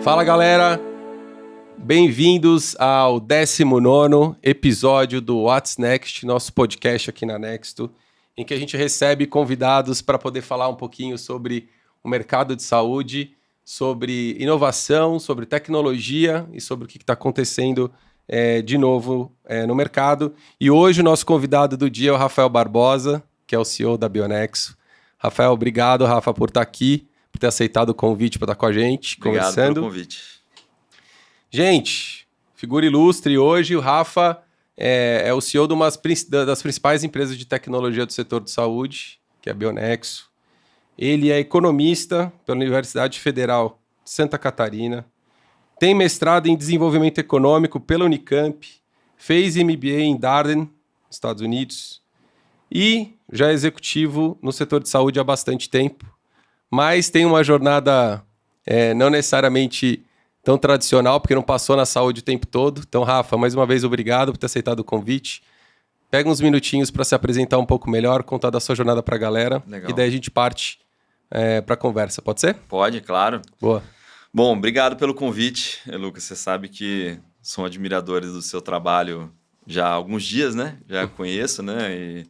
Fala, galera! Bem-vindos ao 19º episódio do What's Next, nosso podcast aqui na Nexto, em que a gente recebe convidados para poder falar um pouquinho sobre o mercado de saúde, sobre inovação, sobre tecnologia e sobre o que está acontecendo de novo no mercado. E hoje o nosso convidado do dia é o Rafael Barbosa, que é o CEO da Bionexo. Rafael, obrigado, Rafa, por estar aqui, por ter aceitado o convite para estar com a gente, obrigado conversando. Pelo convite. Gente, figura ilustre hoje, o Rafa é o CEO das principais empresas de tecnologia do setor de saúde, que é a Bionexo. Ele é economista pela Universidade Federal de Santa Catarina, tem mestrado em desenvolvimento econômico pela Unicamp, fez MBA em Darden, Estados Unidos, e já é executivo no setor de saúde há bastante tempo, mas tem uma jornada não necessariamente tão tradicional, porque não passou na saúde o tempo todo. Então, Rafa, mais uma vez, obrigado por ter aceitado o convite. Pega uns minutinhos para se apresentar um pouco melhor, contar da sua jornada para a galera. Legal. E daí a gente parte para a conversa. Pode ser? Pode, claro. Boa. Bom, obrigado pelo convite, Lucas. Você sabe que sou admirador do seu trabalho já há alguns dias, né? Já conheço, né? E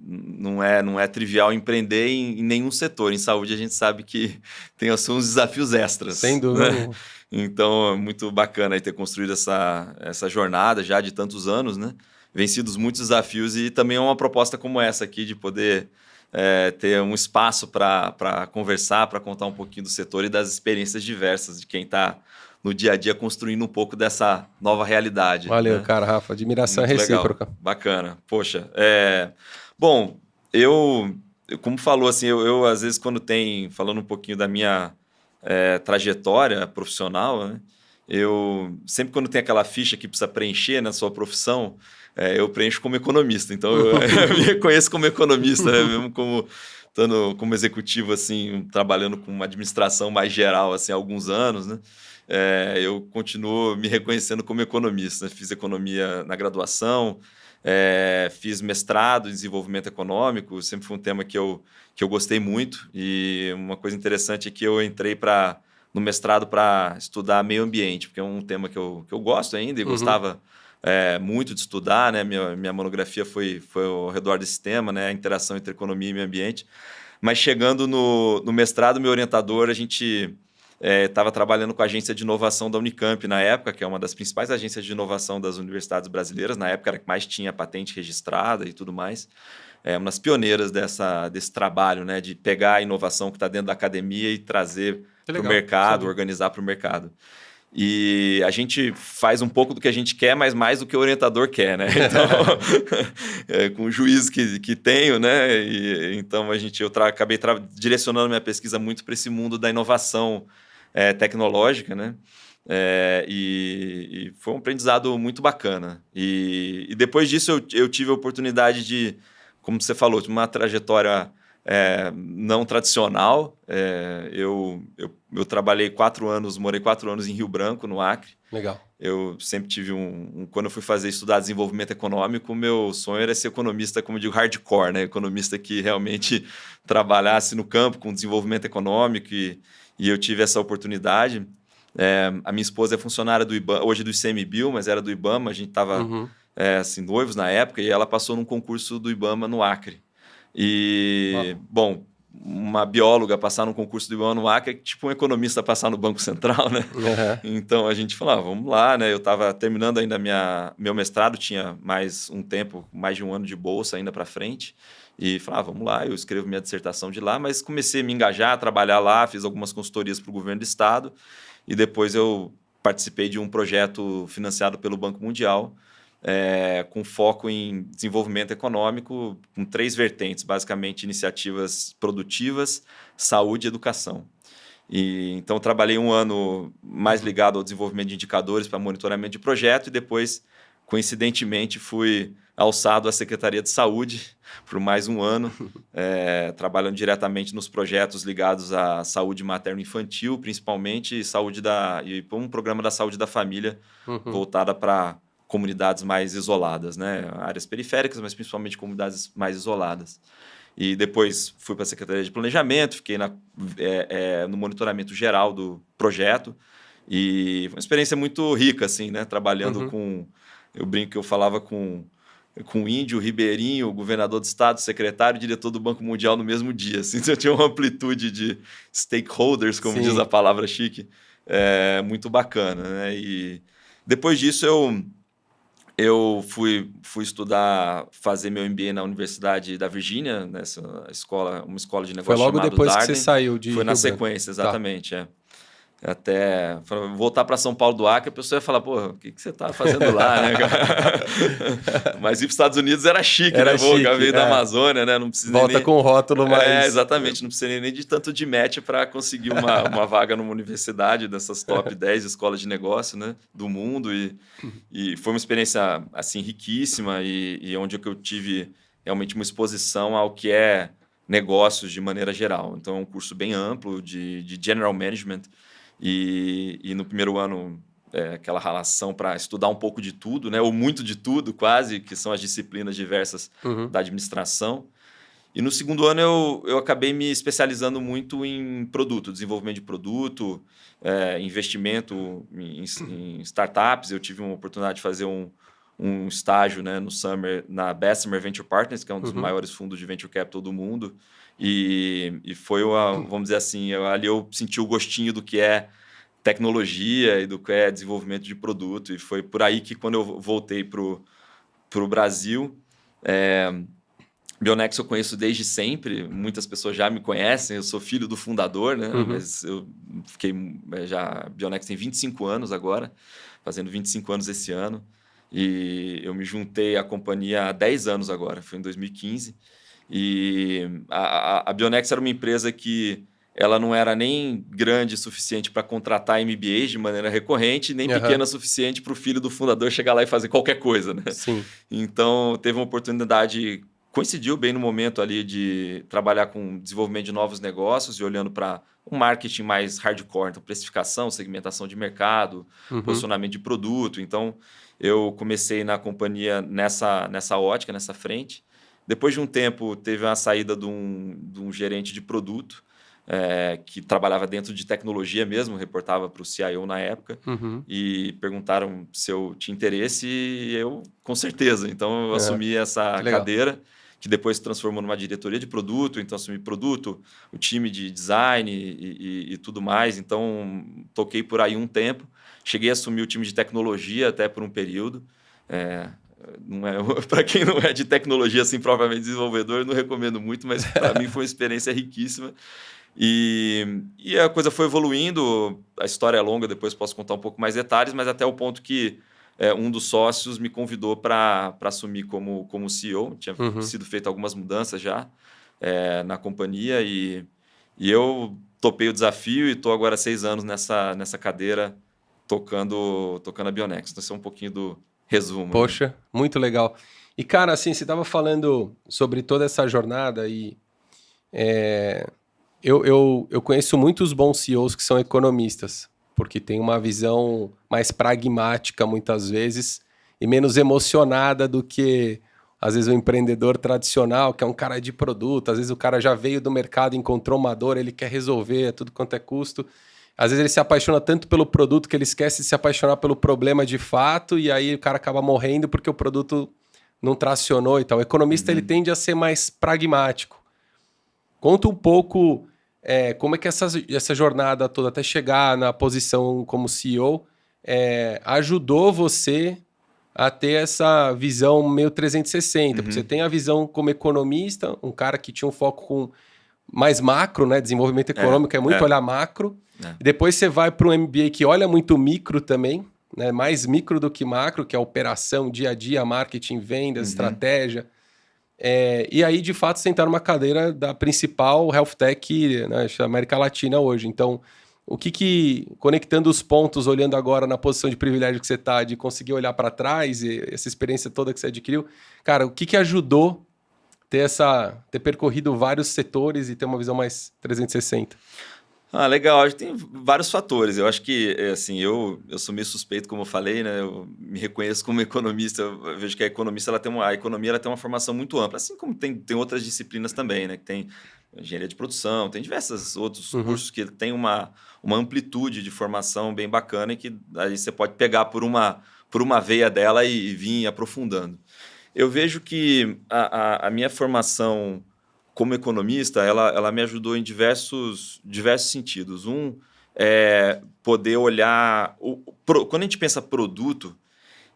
não é trivial empreender em nenhum setor. Em saúde, a gente sabe que tem uns desafios extras. Sem dúvida. Né? Então, é muito bacana aí ter construído essa jornada já de tantos anos, né? Vencidos muitos desafios e também é uma proposta como essa aqui de poder ter um espaço para conversar, para contar um pouquinho do setor e das experiências diversas de quem está no dia a dia construindo um pouco dessa nova realidade. Valeu, né? cara, Rafa. Admiração muito recíproca. Legal. Bacana. Poxa, bom, como falou, assim, eu às vezes falando um pouquinho da minha trajetória profissional, né? Sempre quando tem aquela ficha que precisa preencher na sua profissão, eu preencho como economista. Então, eu me reconheço como economista, né? Mesmo estando como executivo, assim, trabalhando com uma administração mais geral, assim, há alguns anos, né? Eu continuo me reconhecendo como economista. Fiz economia na graduação, fiz mestrado em desenvolvimento econômico, sempre foi um tema que eu gostei muito. E uma coisa interessante é que eu entrei no mestrado para estudar meio ambiente, porque é um tema que eu gosto ainda e gostava muito de estudar, né? Minha monografia foi ao redor desse tema, né? A interação entre economia e meio ambiente. Mas chegando no mestrado, meu orientador, a gente estava trabalhando com a agência de inovação da Unicamp na época, que é uma das principais agências de inovação das universidades brasileiras. Na época era que mais tinha patente registrada e tudo mais. Uma das pioneiras desse trabalho, né? De pegar a inovação que está dentro da academia e trazer para o mercado, sim, organizar para o mercado. E a gente faz um pouco do que a gente quer, mas mais do que o orientador quer, né? Então, com o juízo que tenho, né? Então, eu acabei direcionando minha pesquisa muito para esse mundo da inovação tecnológica, né? E foi um aprendizado muito bacana. E depois disso, eu tive a oportunidade de, como você falou, de uma trajetória não tradicional. Eu trabalhei 4 anos, morei 4 anos em Rio Branco, no Acre. Legal. Eu sempre tive quando eu fui estudar desenvolvimento econômico, meu sonho era ser economista, como eu digo, hardcore, né? Economista que realmente trabalhasse no campo com desenvolvimento econômico e eu tive essa oportunidade. A minha esposa é funcionária do IBAMA, hoje do ICMBio, mas era do IBAMA, a gente estava assim, noivos na época, e ela passou num concurso do IBAMA no Acre. Bom, uma bióloga passar num concurso do IBAMA no Acre é tipo um economista passar no Banco Central, né? Então, a gente falou, vamos lá, né? Eu estava terminando ainda meu mestrado, tinha mais um tempo, mais de um ano de bolsa ainda para frente, e falei, vamos lá, eu escrevo minha dissertação de lá, mas comecei a me engajar, a trabalhar lá, fiz algumas consultorias para o governo do estado, e depois eu participei de um projeto financiado pelo Banco Mundial, com foco em desenvolvimento econômico, com 3 vertentes, basicamente iniciativas produtivas, saúde e educação. Então, trabalhei um ano mais ligado ao desenvolvimento de indicadores para monitoramento de projeto e depois, coincidentemente, fui alçado à Secretaria de Saúde por mais um ano, trabalhando diretamente nos projetos ligados à saúde materno-infantil, principalmente, e um programa da saúde da família voltada para comunidades mais isoladas, né? Áreas periféricas, mas principalmente comunidades mais isoladas. E depois fui para a Secretaria de Planejamento, fiquei no monitoramento geral do projeto. E foi uma experiência muito rica, assim, né? Trabalhando com... Eu brinco que eu falava com o Índio, o Ribeirinho, o governador do estado, o secretário e o diretor do Banco Mundial no mesmo dia. Assim, eu tinha uma amplitude de stakeholders, como diz a palavra chique, muito bacana, né? E depois disso eu fui estudar, fazer meu MBA na Universidade da Virgínia, nessa escola, uma escola de negócios chamada Foi logo depois Darden. Que você saiu de Foi na Rio Branco. sequência, exatamente, Até voltar para São Paulo do Acre, a pessoa ia falar, porra, o que você tá fazendo lá, né, cara? Mas ir para os Estados Unidos era chique, né? Veio da Amazônia, né? Não precisa Volta com o rótulo mais... exatamente. Não precisa nem de tanto de match para conseguir uma vaga numa universidade dessas top 10 escolas de negócio, né? Do mundo. E foi uma experiência, assim, riquíssima e onde eu tive realmente uma exposição ao que é negócios de maneira geral. Então, é um curso bem amplo de General Management. E no primeiro ano, aquela relação para estudar um pouco de tudo, né? Ou muito de tudo, quase, que são as disciplinas diversas da administração. E no segundo ano, eu acabei me especializando muito em produto, desenvolvimento de produto, investimento em startups. Eu tive uma oportunidade de fazer um estágio, né, no Summer, na Bessemer Venture Partners, que é um dos maiores fundos de venture capital do mundo. E foi, vamos dizer assim, ali eu senti o gostinho do que é tecnologia e do que é desenvolvimento de produto. E foi por aí que, quando eu voltei para o Brasil, Bionex eu conheço desde sempre. Muitas pessoas já me conhecem. Eu sou filho do fundador, né? Mas eu fiquei Bionex tem 25 anos agora, fazendo 25 anos esse ano. E eu me juntei à companhia há 10 anos agora, foi em 2015. E a Bionex era uma empresa que ela não era nem grande o suficiente para contratar MBAs de maneira recorrente, nem pequena o suficiente para o filho do fundador chegar lá e fazer qualquer coisa, né? Sim. Então, teve uma oportunidade, coincidiu bem no momento ali de trabalhar com desenvolvimento de novos negócios e olhando para um marketing mais hardcore, então precificação, segmentação de mercado, posicionamento de produto. Então, eu comecei na companhia nessa ótica, nessa frente. Depois de um tempo, teve uma saída de um gerente de produto, que trabalhava dentro de tecnologia mesmo, reportava para o CIO na época, e perguntaram se eu tinha interesse, e eu, com certeza. Então, eu assumi essa cadeira, que depois se transformou numa diretoria de produto. Então, assumi produto, o time de design e tudo mais. Então, toquei por aí um tempo. Cheguei a assumir o time de tecnologia até por um período. Para quem não é de tecnologia, assim, provavelmente desenvolvedor, eu não recomendo muito, mas para mim foi uma experiência riquíssima. E a coisa foi evoluindo. A história é longa, depois posso contar um pouco mais detalhes, mas até o ponto que um dos sócios me convidou para assumir como CEO. Tinha sido feito algumas mudanças já na companhia e eu topei o desafio e estou agora há 6 anos nessa cadeira tocando a Bionex. Então, esse é um pouquinho do resumo. Poxa, muito legal. E, cara, assim, você estava falando sobre toda essa jornada e eu conheço muitos bons CEOs que são economistas, porque tem uma visão mais pragmática, muitas vezes, e menos emocionada do que, às vezes, o empreendedor tradicional, que é um cara de produto. Às vezes o cara já veio do mercado, encontrou uma dor, ele quer resolver, tudo quanto é custo. Às vezes ele se apaixona tanto pelo produto que ele esquece de se apaixonar pelo problema de fato, e aí o cara acaba morrendo porque o produto não tracionou e tal. O economista ele tende a ser mais pragmático. Conta um pouco como é que essa jornada toda, até chegar na posição como CEO, ajudou você a ter essa visão meio 360. Porque você tem a visão como economista, um cara que tinha um foco com mais macro, né? Desenvolvimento econômico é muito olhar macro. E depois você vai para um MBA que olha muito micro também, né? Mais micro do que macro, que é operação, dia a dia, marketing, vendas, estratégia. E aí, de fato, sentar numa cadeira da principal health tech, né, da América Latina hoje. Então, conectando os pontos, olhando agora na posição de privilégio que você está, de conseguir olhar para trás, e essa experiência toda que você adquiriu, cara, o que ajudou ter percorrido vários setores e ter uma visão mais 360? Ah, legal. Acho que tem vários fatores. Eu acho que, assim, eu sou meio suspeito, como eu falei, né? Eu me reconheço como economista. Eu vejo que a economista, a economia ela tem uma formação muito ampla, assim como tem outras disciplinas também, né? Que tem engenharia de produção, tem diversos outros Uhum. cursos que têm uma amplitude de formação bem bacana e que aí você pode pegar por uma veia dela e vir aprofundando. Eu vejo que a minha formação como economista, ela me ajudou em diversos sentidos. Um é poder olhar. Quando a gente pensa produto,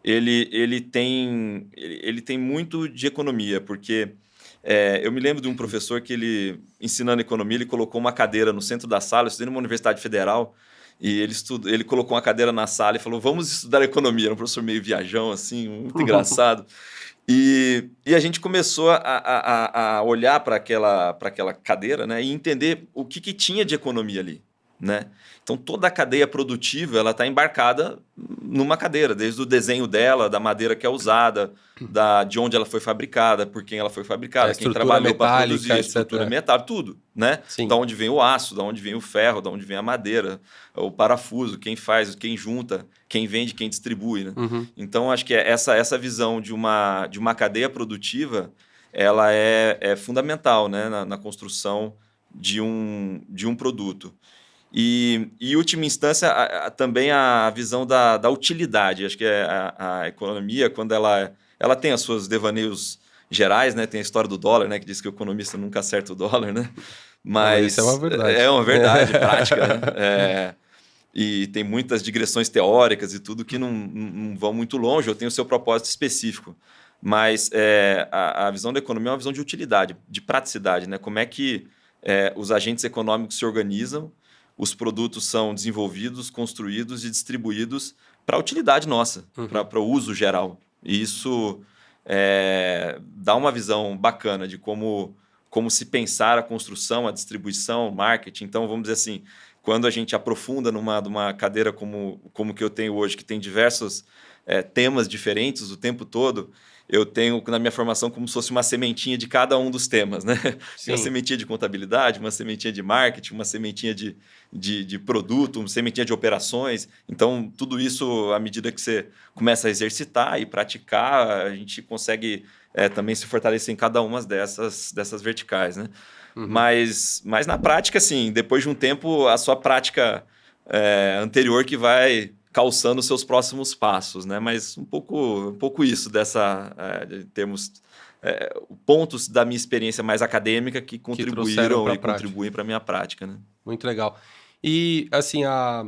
ele tem muito de economia, porque eu me lembro de um professor que ele, ensinando economia, ele colocou uma cadeira no centro da sala, eu estudei numa universidade federal, e ele colocou uma cadeira na sala e falou: vamos estudar economia. Era um professor meio viajão, assim, muito engraçado. E a gente começou a olhar para aquela cadeira, né, e entender o que tinha de economia ali. Né? Então, toda a cadeia produtiva ela está embarcada numa cadeira, desde o desenho dela, da madeira que é usada, de onde ela foi fabricada, por quem ela foi A fabricada, quem estrutura trabalhou para metálica, produzir, estrutura etc. metal, tudo. Né? Da Sim. onde vem o aço, da onde vem o ferro, da onde vem a madeira, o parafuso, quem faz, quem junta, quem vende, quem distribui. Né? Uhum. Então, acho que essa visão de uma cadeia produtiva ela é fundamental, né, na construção de um produto. E, em última instância, também a visão da utilidade. Acho que a economia, quando ela tem as suas devaneios gerais, né? Tem a história do dólar, né? Que diz que o economista nunca acerta o dólar, né? Não, mas isso é uma Mas é verdade. uma verdade prática, né? E tem muitas digressões teóricas e tudo que não vão muito longe, ou tem o seu propósito específico. Mas a visão da economia é uma visão de utilidade, de praticidade, né? Como é que os agentes econômicos se organizam, os produtos são desenvolvidos, construídos e distribuídos para a utilidade nossa, Uhum. para o uso geral. E isso dá uma visão bacana de como se pensar a construção, a distribuição, o marketing. Então, vamos dizer assim, quando a gente aprofunda numa cadeira como que eu tenho hoje, que tem diversos temas diferentes o tempo todo, eu tenho na minha formação como se fosse uma sementinha de cada um dos temas, né? Tem uma Sim. sementinha de contabilidade, uma sementinha de marketing, uma sementinha de produto, uma sementinha de operações. Então, tudo isso, à medida que você começa a exercitar e praticar, a gente consegue também se fortalecer em cada uma dessas verticais, né? Uhum. Mas na prática, assim, depois de um tempo, a sua prática anterior que vai calçando os seus próximos passos, né? Mas um pouco isso de termos pontos da minha experiência mais acadêmica que Que trouxeram contribuíram para a e prática. contribuem para a minha prática, né? Muito legal. E, assim, a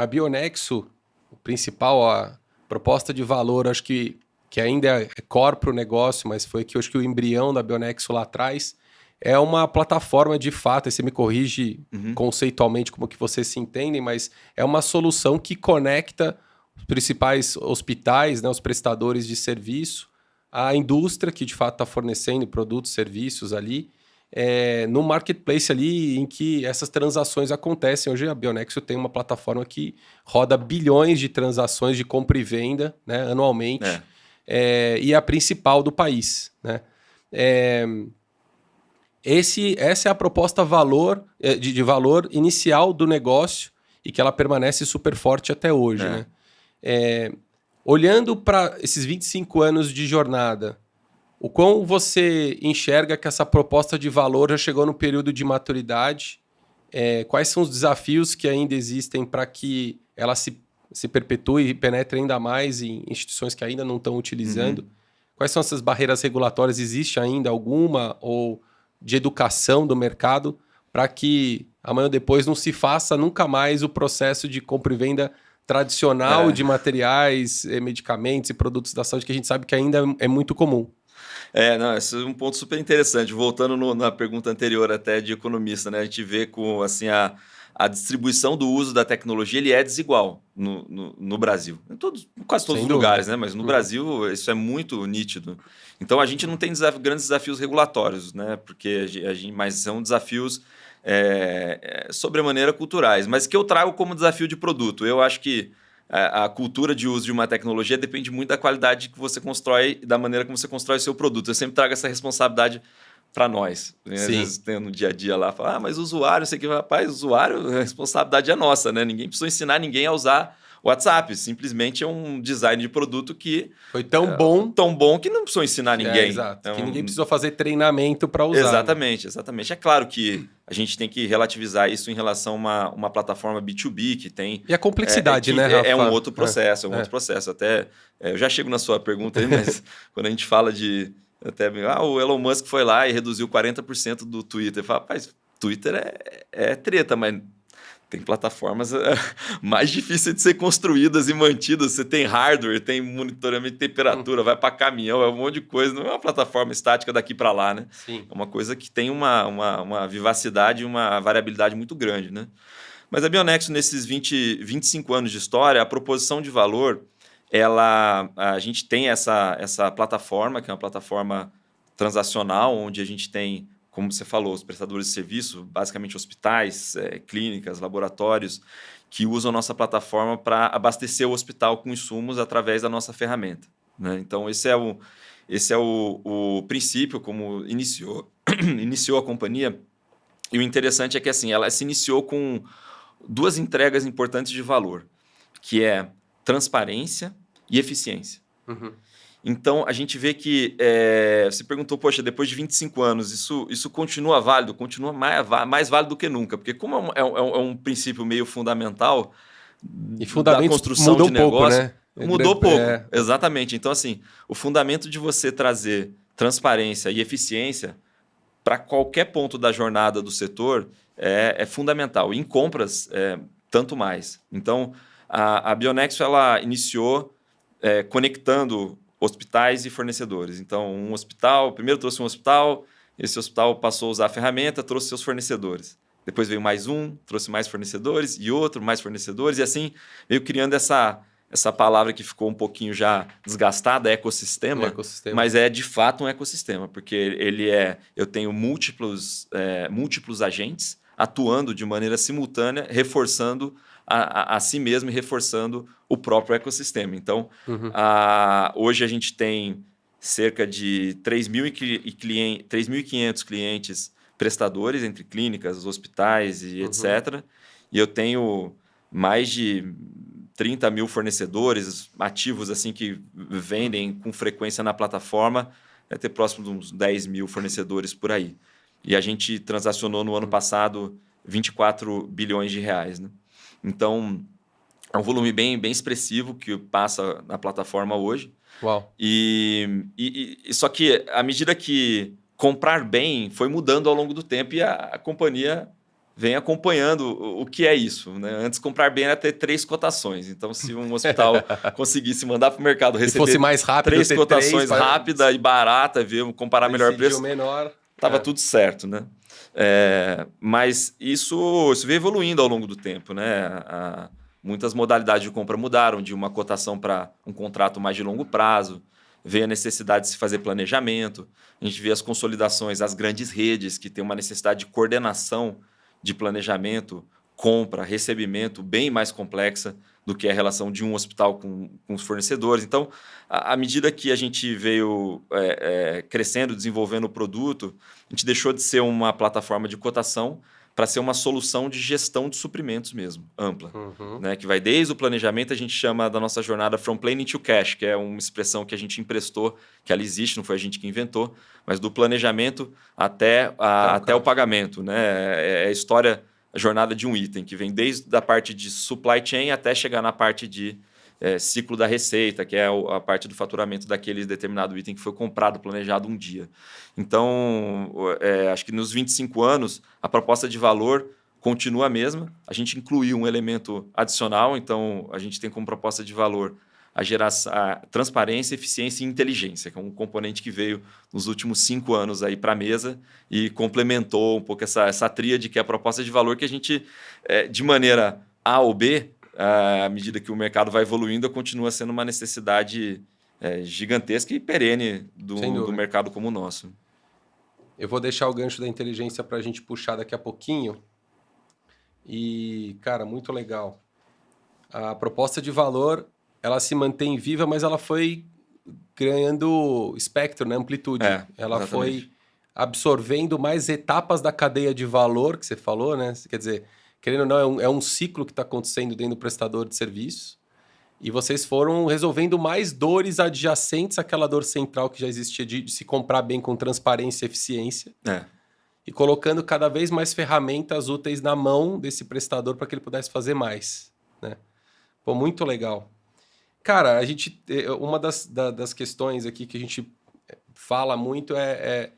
Bionexo, o principal, a proposta de valor, acho que ainda é core para o negócio, mas foi que eu acho que o embrião da Bionexo lá atrás é uma plataforma de fato, e você me corrige Uhum. conceitualmente como que vocês se entendem, mas é uma solução que conecta os principais hospitais, né, os prestadores de serviço, à indústria que de fato está fornecendo produtos, serviços ali, no marketplace ali em que essas transações acontecem. Hoje a Bionexo tem uma plataforma que roda bilhões de transações de compra e venda, né, anualmente, e é a principal do país. Né? Essa é a proposta de valor inicial do negócio e que ela permanece super forte até hoje. Né? Olhando para esses 25 anos de jornada, o quão você enxerga que essa proposta de valor já chegou no período de maturidade? Quais são os desafios que ainda existem para que ela se perpetue e penetre ainda mais em instituições que ainda não estão utilizando? Uhum. Quais são essas barreiras regulatórias? Existe ainda alguma ou de educação do mercado para que amanhã ou depois não se faça nunca mais o processo de compra e venda tradicional de materiais, medicamentos e produtos da saúde que a gente sabe que ainda é muito comum? Não, esse é um ponto super interessante. Voltando na pergunta anterior até de economista, né? A gente vê com assim, a distribuição do uso da tecnologia ele é desigual no Brasil. Quase todos Sem os dúvida. lugares, né? Mas no Uhum. Brasil isso é muito nítido. Então a gente não tem grandes desafios regulatórios, né? Porque mas são desafios sobremaneira culturais. Mas que eu trago como desafio de produto. Eu acho que a cultura de uso de uma tecnologia depende muito da qualidade que você constrói e da maneira como você constrói o seu produto. Eu sempre trago essa responsabilidade para nós. Né? Às vezes tem no dia a dia lá, fala, mas usuário, sei que, rapaz, usuário, a responsabilidade é nossa, né? Ninguém precisou ensinar ninguém a usar o WhatsApp, simplesmente é um design de produto que foi tão bom que não precisou ensinar ninguém. Exato, que ninguém precisou fazer treinamento para usar. Exatamente, né? Exatamente. É claro que a gente tem que relativizar isso em relação a uma plataforma B2B que tem... E a complexidade, né, Rafa? É um outro processo, outro processo. Até, eu já chego na sua pergunta aí, mas quando a gente fala de... Até, o Elon Musk foi lá e reduziu 40% do Twitter. Fala, rapaz, Twitter é treta, mas... Tem plataformas mais difíceis de ser construídas e mantidas. Você tem hardware, tem monitoramento de temperatura, vai para caminhão, é um monte de coisa. Não é uma plataforma estática daqui para lá, né? Sim. É uma coisa que tem uma vivacidade e uma variabilidade muito grande, né? Mas a Bionexo, nesses 25 anos de história, a proposição de valor, a gente tem essa plataforma, que é uma plataforma transacional, onde a gente tem, como você falou, os prestadores de serviço, basicamente hospitais, clínicas, laboratórios, que usam nossa plataforma para abastecer o hospital com insumos através da nossa ferramenta. Né? Então, esse é o princípio, como iniciou a companhia. E o interessante é que assim, ela se iniciou com 2 entregas importantes de valor, que é transparência e eficiência. Uhum. Então, a gente vê que você perguntou, poxa, depois de 25 anos, isso continua válido? Continua mais válido do que nunca, porque como é um princípio meio fundamental da construção de negócio, pouco, né? Mudou pouco, exatamente. Então, assim, o fundamento de você trazer transparência e eficiência para qualquer ponto da jornada do setor é fundamental. E em compras, tanto mais. Então, a Bionexo, ela iniciou conectando hospitais e fornecedores. Então, primeiro trouxe um hospital, esse hospital passou a usar a ferramenta, trouxe seus fornecedores. Depois veio mais trouxe mais fornecedores, e outro, mais fornecedores, e assim veio criando essa palavra que ficou um pouquinho já desgastada, ecossistema, mas é de fato um ecossistema, porque eu tenho múltiplos agentes atuando de maneira simultânea, reforçando a si mesmo e reforçando o próprio ecossistema. Então, hoje a gente tem cerca de 3.500 clientes prestadores entre clínicas, hospitais e etc. E eu tenho mais de 30 mil fornecedores ativos assim que vendem com frequência na plataforma, ter próximo de uns 10 mil fornecedores por aí. E a gente transacionou no ano passado 24 bilhões de reais, né? Então, é um volume bem expressivo que passa na plataforma hoje. Uau. Só que, à medida que comprar bem foi mudando ao longo do tempo e a companhia vem acompanhando o que é isso. Né? Antes, comprar bem era ter 3 cotações. Então, se um hospital conseguisse mandar para o mercado receber fosse mais rápido, 3 cotações rápida e barata, comparar melhor preço, menor, estava tudo certo, né? Mas isso veio evoluindo ao longo do tempo, né? Muitas modalidades de compra mudaram, de uma cotação para um contrato mais de longo prazo, veio a necessidade de se fazer planejamento, a gente vê as consolidações, as grandes redes que têm uma necessidade de coordenação de planejamento, compra, recebimento bem mais complexa do que a relação de um hospital com os fornecedores. Então, à medida que a gente veio crescendo, desenvolvendo o produto, a gente deixou de ser uma plataforma de cotação para ser uma solução de gestão de suprimentos mesmo, ampla. Né? Que vai desde o planejamento, a gente chama da nossa jornada From Planning to Cash, que é uma expressão que a gente emprestou, que ela existe, não foi a gente que inventou, mas do planejamento até o pagamento. Né? É a história, a jornada de um item, que vem desde a parte de supply chain até chegar na parte de ciclo da receita, que é a parte do faturamento daquele determinado item que foi comprado, planejado um dia. Então, acho que nos 25 anos, a proposta de valor continua a mesma. A gente incluiu um elemento adicional, então a gente tem como proposta de valor a transparência, eficiência e inteligência, que é um componente que veio nos últimos 5 anos aí para a mesa e complementou um pouco essa tríade, que é a proposta de valor que a gente, de maneira A ou B, à medida que o mercado vai evoluindo, continua sendo uma necessidade gigantesca e perene do mercado como o nosso. Eu vou deixar o gancho da inteligência para a gente puxar daqui a pouquinho. E, cara, muito legal. A proposta de valor, ela se mantém viva, mas ela foi ganhando espectro, né? Amplitude. Ela foi absorvendo mais etapas da cadeia de valor que você falou, né? Quer dizer, querendo ou não, é um ciclo que está acontecendo dentro do prestador de serviço. E vocês foram resolvendo mais dores adjacentes àquela dor central que já existia de se comprar bem com transparência e eficiência. E colocando cada vez mais ferramentas úteis na mão desse prestador para que ele pudesse fazer mais, né? Pô, muito legal. Cara, uma das questões aqui que a gente fala muito é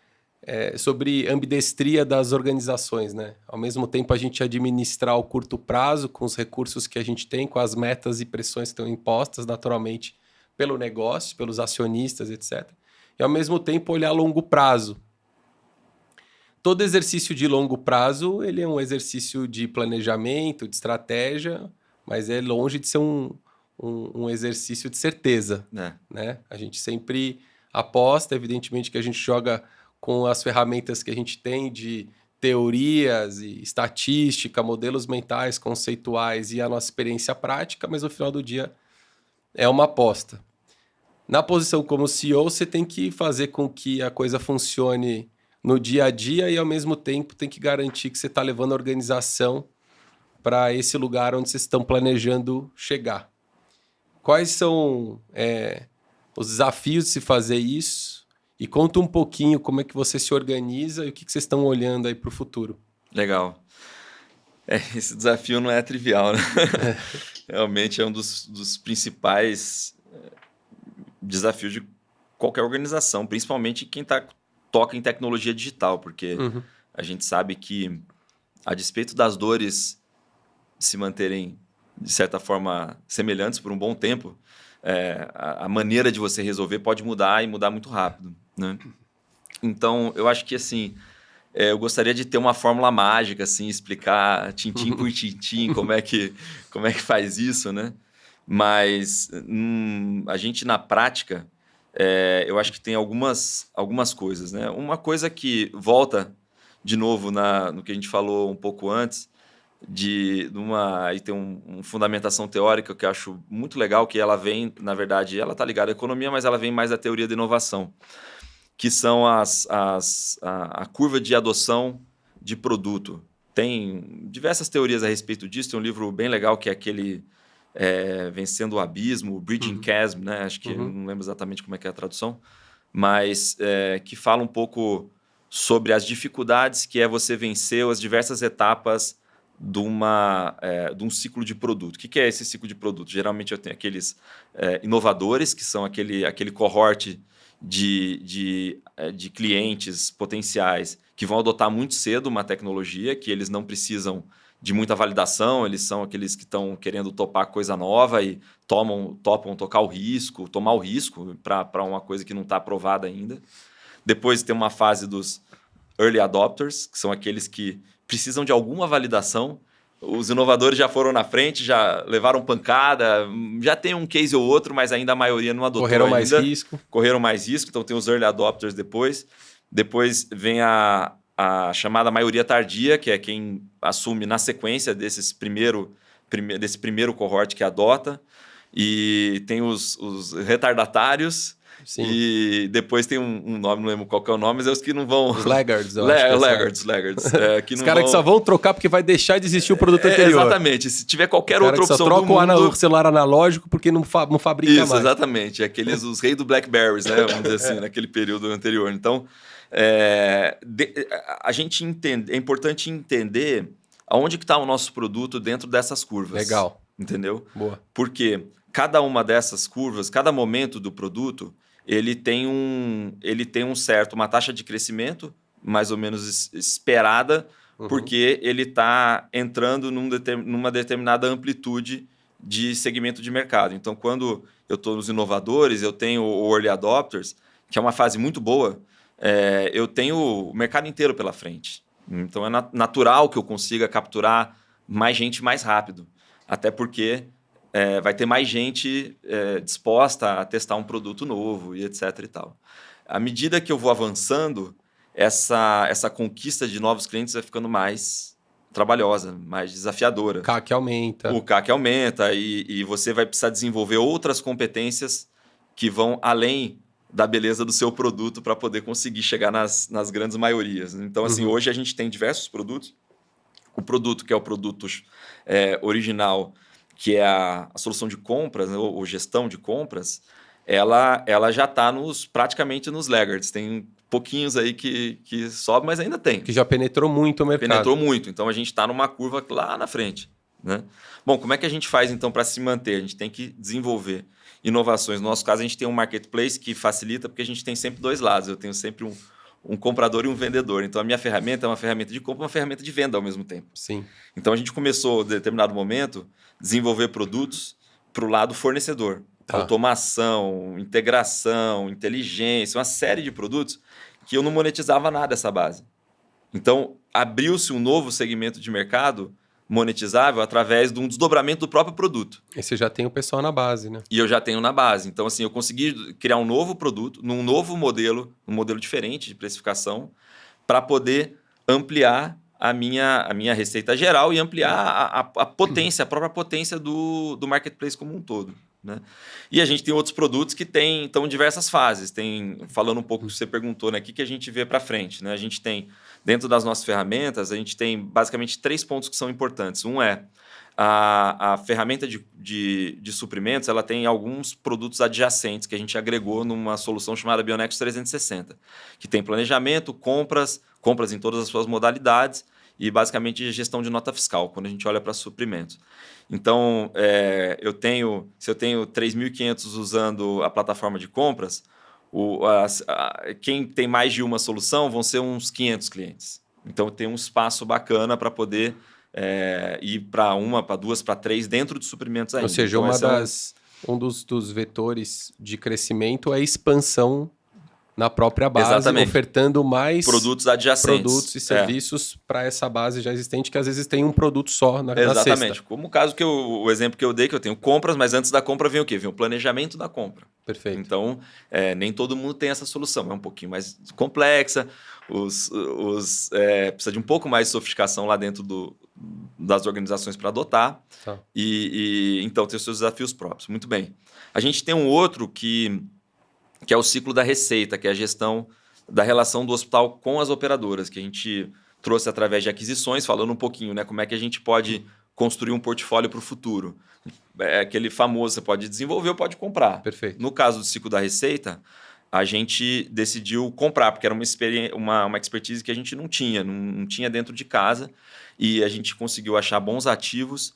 sobre ambidestria das organizações, né? Ao mesmo tempo, a gente administrar o curto prazo com os recursos que a gente tem, com as metas e pressões que estão impostas naturalmente pelo negócio, pelos acionistas, etc. E, ao mesmo tempo, olhar a longo prazo. Todo exercício de longo prazo, ele é um exercício de planejamento, de estratégia, mas é longe de ser um exercício de certeza, né? A gente sempre aposta, evidentemente, que a gente joga com as ferramentas que a gente tem de teorias e estatística, modelos mentais, conceituais e a nossa experiência prática, mas no final do dia é uma aposta. Na posição como CEO, você tem que fazer com que a coisa funcione no dia a dia e, ao mesmo tempo, tem que garantir que você está levando a organização para esse lugar onde vocês estão planejando chegar. Quais são os desafios de se fazer isso? E conta um pouquinho como é que você se organiza e o que vocês estão olhando aí para o futuro. Legal. Esse desafio não é trivial, né? Realmente é um dos principais desafios de qualquer organização, principalmente quem toca em tecnologia digital, porque a gente sabe que, a despeito das dores se manterem, de certa forma, semelhantes por um bom tempo, a maneira de você resolver pode mudar e mudar muito rápido, né? Então, eu acho que, assim, eu gostaria de ter uma fórmula mágica, assim, explicar tintim por tintim como é que faz isso, né? Mas a gente, na prática, eu acho que tem algumas coisas, né? Uma coisa que volta, de novo, no que a gente falou um pouco antes, aí tem uma fundamentação teórica que eu acho muito legal, que ela vem, na verdade, ela está ligada à economia, mas ela vem mais da teoria da inovação, que são a curva de adoção de produto. Tem diversas teorias a respeito disso, tem um livro bem legal que é aquele Vencendo o Abismo, Bridging Chasm, né? Acho que não lembro exatamente como é que é a tradução, mas que fala um pouco sobre as dificuldades que é você vencer as diversas etapas de um ciclo de produto. O que é esse ciclo de produto? Geralmente eu tenho aqueles inovadores, que são aquele cohort de clientes potenciais que vão adotar muito cedo uma tecnologia, que eles não precisam de muita validação, eles são aqueles que estão querendo topar coisa nova e topam tomar o risco para uma coisa que não está aprovada ainda. Depois tem uma fase dos early adopters, que são aqueles que precisam de alguma validação. Os inovadores já foram na frente, já levaram pancada, já tem um case ou outro, mas ainda a maioria não adotou ainda. Correram mais risco, então tem os early adopters depois. Depois vem a chamada maioria tardia, que é quem assume na sequência desse primeiro cohort que adota. E tem os retardatários. Sim. E depois tem um nome, não lembro qual que é o nome, mas é os que não vão... Os laggards. Laggards. Os caras que só vão trocar porque vai deixar de existir o produto anterior. Exatamente. Se tiver qualquer outra opção do mundo... Só troca o celular analógico porque não fabrica mais. Isso, exatamente. Os reis do Blackberries, né? Vamos dizer assim, naquele período anterior. Então, é importante entender aonde que está o nosso produto dentro dessas curvas. Legal. Entendeu? Boa. Porque cada uma dessas curvas, cada momento do produto, ele tem uma taxa de crescimento mais ou menos esperada, porque ele está entrando numa determinada amplitude de segmento de mercado. Então, quando eu estou nos inovadores, eu tenho o early adopters, que é uma fase muito boa, eu tenho o mercado inteiro pela frente. Então, é natural que eu consiga capturar mais gente mais rápido, até porque vai ter mais gente disposta a testar um produto novo e etc. e tal. À medida que eu vou avançando, essa conquista de novos clientes vai ficando mais trabalhosa, mais desafiadora. O CAC aumenta. O CAC aumenta e você vai precisar desenvolver outras competências que vão além da beleza do seu produto para poder conseguir chegar nas grandes maiorias. Então, assim, hoje a gente tem diversos produtos. O produto que é o produto original, que é a solução de compras, né, ou gestão de compras, ela já está praticamente nos laggards. Tem pouquinhos aí que sobe, mas ainda tem. Que já penetrou muito o mercado. Penetrou muito. Então, a gente está numa curva lá na frente. Né? Bom, como é que a gente faz, então, para se manter? A gente tem que desenvolver inovações. No nosso caso, a gente tem um marketplace que facilita, porque a gente tem sempre dois lados. Eu tenho sempre um comprador e um vendedor. Então, a minha ferramenta é uma ferramenta de compra e uma ferramenta de venda ao mesmo tempo. Sim. Então, a gente começou, em determinado momento, a desenvolver produtos para o lado fornecedor. Tá. Automação, integração, inteligência, uma série de produtos que eu não monetizava nada dessa base. Então, abriu-se um novo segmento de mercado monetizável através de um desdobramento do próprio produto. E você já tem o pessoal na base, né? E eu já tenho na base. Então, assim, eu consegui criar um novo produto, num novo modelo, um modelo diferente de precificação, para poder ampliar a minha receita geral e ampliar a potência, a própria potência do marketplace como um todo. Né? E a gente tem outros produtos que estão em diversas fases. Falando um pouco do que você perguntou, né? O que a gente vê para frente? Né? A gente tem, dentro das nossas ferramentas, a gente tem basicamente 3 pontos que são importantes. Um é a ferramenta de suprimentos, ela tem alguns produtos adjacentes que a gente agregou numa solução chamada Bionexus 360, que tem planejamento, compras em todas as suas modalidades e basicamente gestão de nota fiscal, quando a gente olha para suprimentos. Então, se eu tenho 3.500 usando a plataforma de compras, quem tem mais de uma solução vão ser uns 500 clientes. Então, tem um espaço bacana para poder ir para uma, para duas, para três dentro de suprimentos ainda. Ou seja, então, um dos vetores de crescimento é a expansão na própria base, exatamente, ofertando mais produtos adjacentes, produtos e serviços para essa base já existente, que às vezes tem um produto só na exatamente. cesta. Como o caso o exemplo que eu dei, que eu tenho compras, mas antes da compra vem o quê? Vem o planejamento da compra. Perfeito. Então, nem todo mundo tem essa solução. É um pouquinho mais complexa, precisa de um pouco mais de sofisticação lá dentro das organizações para adotar. Tá. Então, tem os seus desafios próprios. Muito bem. A gente tem um outro que é o ciclo da receita, que é a gestão da relação do hospital com as operadoras, que a gente trouxe através de aquisições, falando um pouquinho, né, como é que a gente pode construir um portfólio para o futuro. É aquele famoso, você pode desenvolver ou pode comprar. Perfeito. No caso do ciclo da receita, a gente decidiu comprar, porque era uma expertise que a gente não tinha dentro de casa, e a gente conseguiu achar bons ativos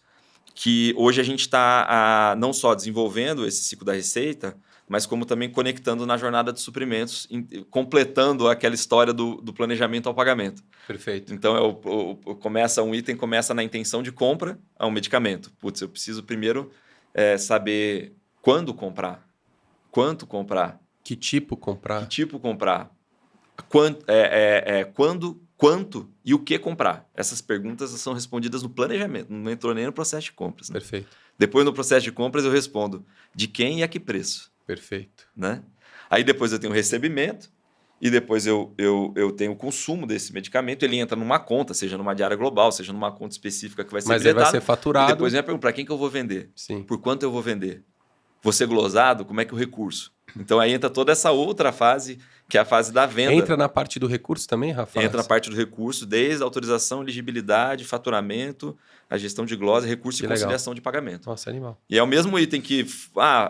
que hoje a gente está não só desenvolvendo esse ciclo da receita, mas como também conectando na jornada de suprimentos, completando aquela história do planejamento ao pagamento. Perfeito. Então, um item começa na intenção de compra a um medicamento. Putz, eu preciso primeiro saber quando comprar, quanto comprar. Que tipo comprar. Quanto e o que comprar. Essas perguntas são respondidas no planejamento, não entrou nem no processo de compras. Né? Perfeito. Depois, no processo de compras, eu respondo de quem e a que preço. Perfeito. Né? Aí depois eu tenho o recebimento e depois eu tenho o consumo desse medicamento. Ele entra numa conta, seja numa diária global, seja numa conta específica que vai ser ele vai ser faturado. E depois vem a pergunta, para quem que eu vou vender? Sim. Por quanto eu vou vender? Vou ser glosado? Como é que é o recurso? Então aí entra toda essa outra fase, que é a fase da venda. Entra na parte do recurso também, Rafa? Entra na parte do recurso, desde a autorização, elegibilidade, faturamento, a gestão de glosa, recurso e conciliação de pagamento. Nossa, animal. E é o mesmo item que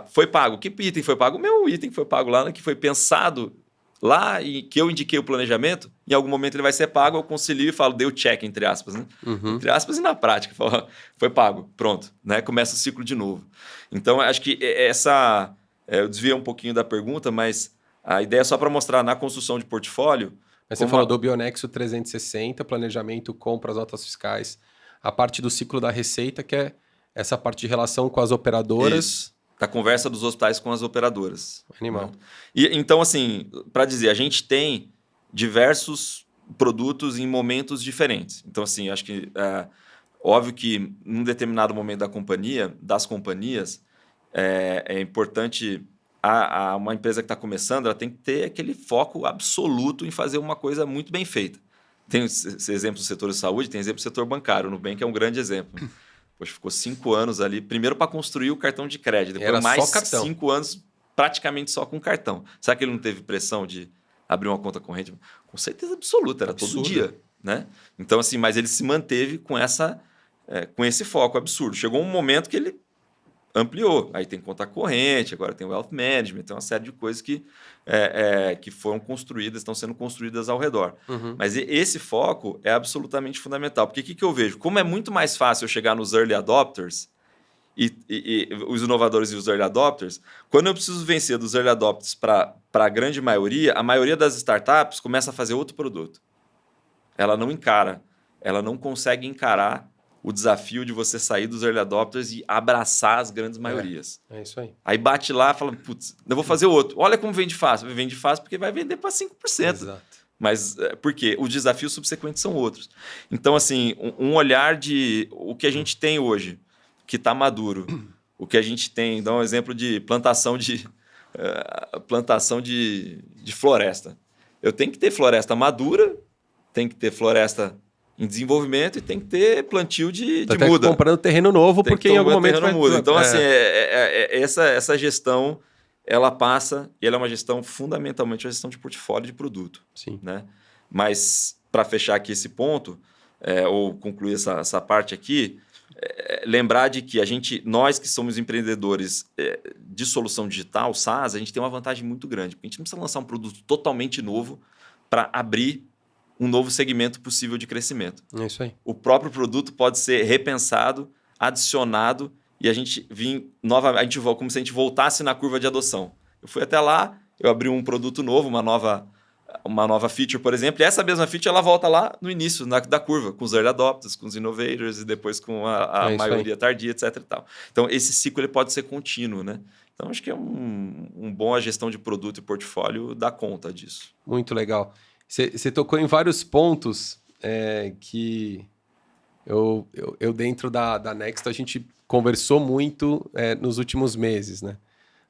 foi pago. Que item foi pago? O meu item que foi pago lá, né, que foi pensado lá e que eu indiquei o planejamento, em algum momento ele vai ser pago, eu concilio e falo, dei o check, entre aspas. Né? Uhum. Entre aspas e na prática. Falo, foi pago, pronto. Né? Começa o ciclo de novo. Então, acho que eu desviei um pouquinho da pergunta, mas a ideia é só para mostrar na construção de portfólio. Mas você falou do Bionexus 360, planejamento, compras, notas fiscais, a parte do ciclo da receita, que é essa parte de relação com as operadoras. Isso. Da conversa dos hospitais com as operadoras. Animal. Né? Então, assim, para dizer, a gente tem diversos produtos em momentos diferentes. Então, assim, acho que óbvio que num determinado momento das companhias, é importante uma empresa que está começando, ela tem que ter aquele foco absoluto em fazer uma coisa muito bem feita. Tem esse exemplo do setor de saúde, tem exemplo do setor bancário. O Nubank é um grande exemplo. Poxa, ficou 5 anos ali, primeiro para construir o cartão de crédito, depois era mais só cartão. 5 anos praticamente só com cartão. Será que ele não teve pressão de abrir uma conta corrente? Com certeza absoluta, era todo dia, né? Então, assim, mas ele se manteve com esse foco absurdo. Chegou um momento que ele ampliou. Aí tem conta corrente, agora tem wealth management, tem uma série de coisas que foram construídas, estão sendo construídas ao redor. Mas esse foco é absolutamente fundamental. Porque o que eu vejo? Como é muito mais fácil eu chegar nos early adopters e os inovadores e os early adopters, quando eu preciso vencer dos early adopters para a grande maioria, a maioria das startups começa a fazer outro produto. Ela não consegue encarar o desafio de você sair dos early adopters e abraçar as grandes maiorias. É isso aí. Aí bate lá e fala, putz, eu vou fazer outro. Olha como vende fácil. Vende fácil porque vai vender para 5%. Exato. Mas por quê? Os desafios subsequentes são outros. Então, assim, um olhar de o que a gente tem hoje, que está maduro, o que a gente tem, dá um exemplo de plantação de floresta. Eu tenho que ter floresta madura, tem que ter floresta em desenvolvimento e tem que ter plantio de muda. Comprando terreno novo, tem porque em algum momento vai muda. Então, assim, essa gestão, ela passa e ela é uma gestão, fundamentalmente, uma gestão de portfólio de produto. Sim. Né? Mas, para fechar aqui esse ponto, ou concluir essa parte aqui, lembrar de que nós que somos empreendedores de solução digital, SaaS, a gente tem uma vantagem muito grande, porque a gente não precisa lançar um produto totalmente novo para abrir um novo segmento possível de crescimento. É isso aí. O próprio produto pode ser repensado, adicionado e a gente vir novamente, como se a gente voltasse na curva de adoção. Eu fui até lá, eu abri um produto novo, uma nova feature, por exemplo, e essa mesma feature ela volta lá no início da curva, com os early adopters, com os innovators e depois com a maioria tardia, etc. E tal. Então, esse ciclo ele pode ser contínuo, né? Então, acho que é uma boa gestão de produto e portfólio dá conta disso. Muito legal. Você tocou em vários pontos que eu dentro da Next, a gente conversou muito nos últimos meses, né?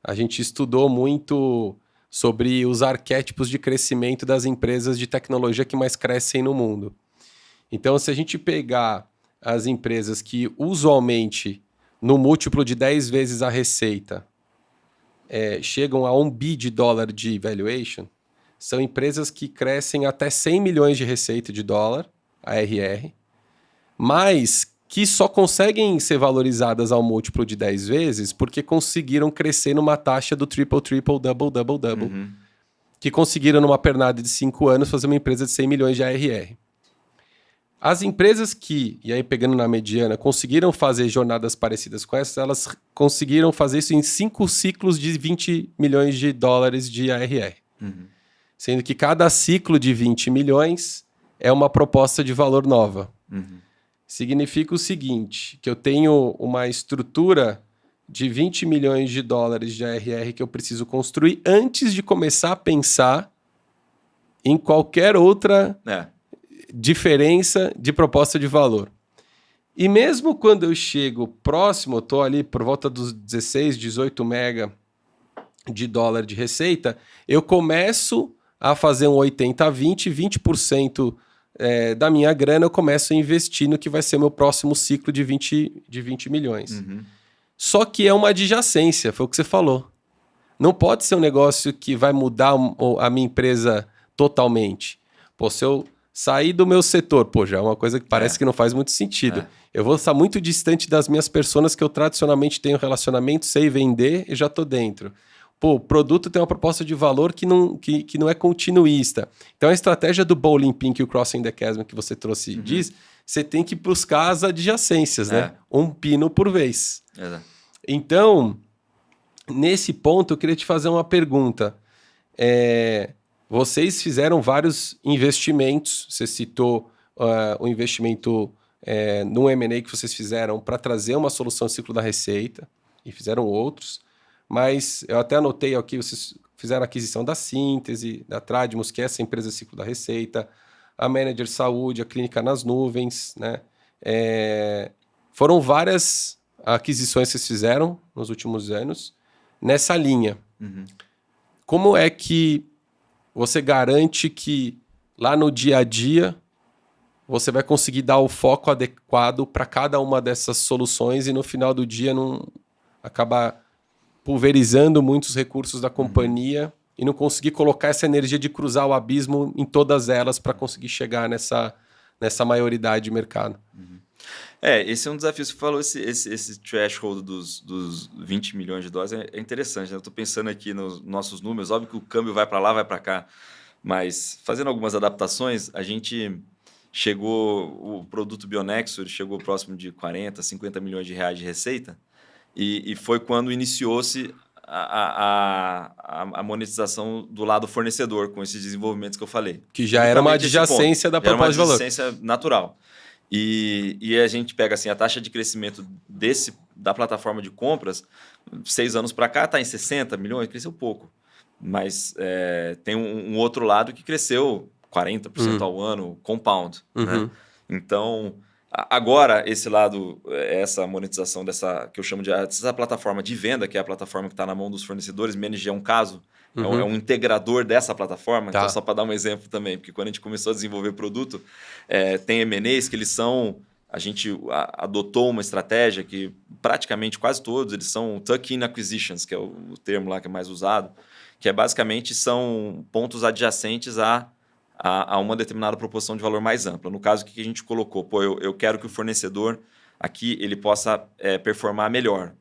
A gente estudou muito sobre os arquétipos de crescimento das empresas de tecnologia que mais crescem no mundo. Então, se a gente pegar as empresas que usualmente, no múltiplo de 10 vezes a receita, chegam a $1 bilhão de valuation, são empresas que crescem até 100 milhões de receita de dólar, ARR, mas que só conseguem ser valorizadas ao múltiplo de 10 vezes porque conseguiram crescer numa taxa do triple, double, que conseguiram numa pernada de 5 anos fazer uma empresa de 100 milhões de ARR. As empresas que, e aí pegando na mediana, conseguiram fazer jornadas parecidas com essas, elas conseguiram fazer isso em 5 ciclos de 20 milhões de dólares de ARR. Sendo que cada ciclo de 20 milhões é uma proposta de valor nova. Significa o seguinte, que eu tenho uma estrutura de 20 milhões de dólares de ARR que eu preciso construir antes de começar a pensar em qualquer outra diferença de proposta de valor. E mesmo quando eu chego próximo, eu estou ali por volta dos 16, 18 mega de dólar de receita, eu começo a fazer um 80-20, 20% da minha grana eu começo a investir no que vai ser o meu próximo ciclo de 20 milhões. Só que é uma adjacência, foi o que você falou. Não pode ser um negócio que vai mudar a minha empresa totalmente. Pô, se eu sair do meu setor, já é uma coisa que parece que não faz muito sentido. Eu vou estar muito distante das minhas pessoas que eu tradicionalmente tenho relacionamento, sei vender e já estou dentro. O produto tem uma proposta de valor que não é continuista. Então, a estratégia do bowling pin que o Crossing the Chasm que você trouxe diz, você tem que buscar as adjacências, né? Um pino por vez. Então, nesse ponto, eu queria te fazer uma pergunta. Vocês fizeram vários investimentos, você citou o investimento no M&A que vocês fizeram para trazer uma solução de ciclo da receita, e fizeram outros. Mas eu até anotei aqui, vocês fizeram a aquisição da Síntese, da Tradimus, que é essa empresa ciclo da receita, a Manager Saúde, a Clínica nas Nuvens, né? Foram várias aquisições que vocês fizeram nos últimos anos nessa linha. Como é que você garante que lá no dia a dia você vai conseguir dar o foco adequado para cada uma dessas soluções e no final do dia não acabar pulverizando muitos recursos da companhia e não conseguir colocar essa energia de cruzar o abismo em todas elas para conseguir chegar nessa maioridade de mercado. Esse é um desafio. Você falou esse threshold dos 20 milhões de dólares é interessante, né? Eu estou pensando aqui nos nossos números. Óbvio que o câmbio vai para lá, vai para cá. Mas fazendo algumas adaptações, a gente chegou... O produto Bionexo ele chegou próximo de 40, 50 milhões de reais de receita. E foi quando iniciou-se a monetização do lado fornecedor, com esses desenvolvimentos que eu falei. Que já era uma adjacência da proposta de valor. Era uma adjacência natural. E a gente pega assim, a taxa de crescimento da plataforma de compras, 6 anos para cá está em 60 milhões, cresceu pouco. Mas tem um outro lado que cresceu 40% ao ano, compound. Né? Então, agora, esse lado, essa monetização dessa, que eu chamo de essa plataforma de venda, que é a plataforma que está na mão dos fornecedores, Manage é um caso, é um integrador dessa plataforma. Então, só para dar um exemplo também, porque quando a gente começou a desenvolver produto, tem M&As que eles são... A gente adotou uma estratégia que praticamente quase todos eles são tuck-in acquisitions, que é o termo lá que é mais usado, que basicamente são pontos adjacentes a uma determinada proposição de valor mais ampla. No caso, o que a gente colocou? Eu quero que o fornecedor aqui ele possa performar melhor.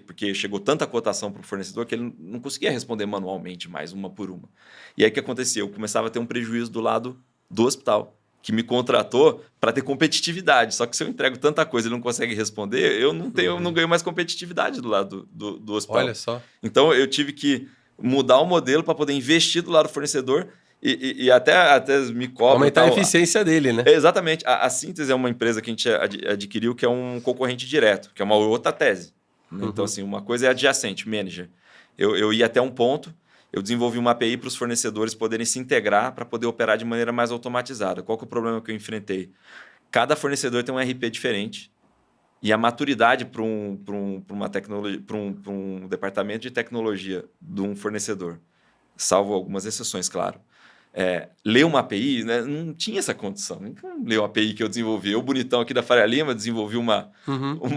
Porque chegou tanta cotação para o fornecedor que ele não conseguia responder manualmente mais, uma por uma. E aí o que acontecia? Eu começava a ter um prejuízo do lado do hospital, que me contratou para ter competitividade. Só que se eu entrego tanta coisa e ele não consegue responder, eu não ganho mais competitividade do lado do hospital. Olha só. Então, eu tive que mudar o modelo para poder investir do lado do fornecedor e até me cobra. Aumentar a eficiência dele, né? Exatamente. A Síntese é uma empresa que a gente adquiriu que é um concorrente direto, que é uma outra tese. Então, assim, uma coisa é adjacente, manager. Eu ia até um ponto, eu desenvolvi uma API para os fornecedores poderem se integrar para poder operar de maneira mais automatizada. Qual que é o problema que eu enfrentei? Cada fornecedor tem um RP diferente e a maturidade para uma tecnologia, para um departamento de tecnologia de um fornecedor, salvo algumas exceções, claro. Ler uma API, né, não tinha essa condição. Não ler uma API que eu desenvolvi. Eu, bonitão aqui da Faria Lima, desenvolvi uma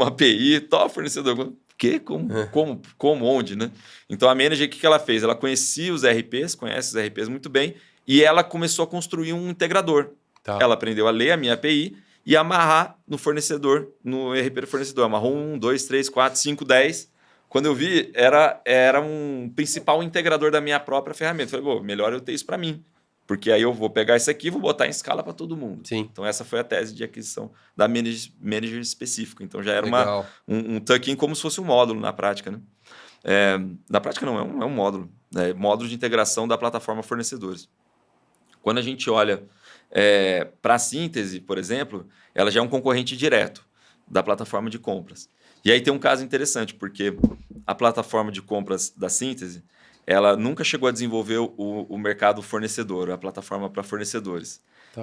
API, top fornecedor. Quê? Como? Onde? Né? Então, a Manager, o que ela fez? Ela conhecia os RPs, conhece os RPs muito bem, e ela começou a construir um integrador. Ela aprendeu a ler a minha API e amarrar no fornecedor, no RP do fornecedor. Amarrou 1, 2, 3, 4, 5, 10. Quando eu vi, era um principal integrador da minha própria ferramenta. Eu falei, melhor eu ter isso para mim. Porque aí eu vou pegar isso aqui e vou botar em escala para todo mundo. Sim. Então, essa foi a tese de aquisição da Manager específico. Então, já era um tuck-in como se fosse um módulo na prática. Né? Na prática, não, é um módulo. Módulo de integração da plataforma fornecedores. Quando a gente olha para a Síntese, por exemplo, ela já é um concorrente direto da plataforma de compras. E aí tem um caso interessante, porque a plataforma de compras da Síntese, ela nunca chegou a desenvolver o mercado fornecedor, a plataforma para fornecedores.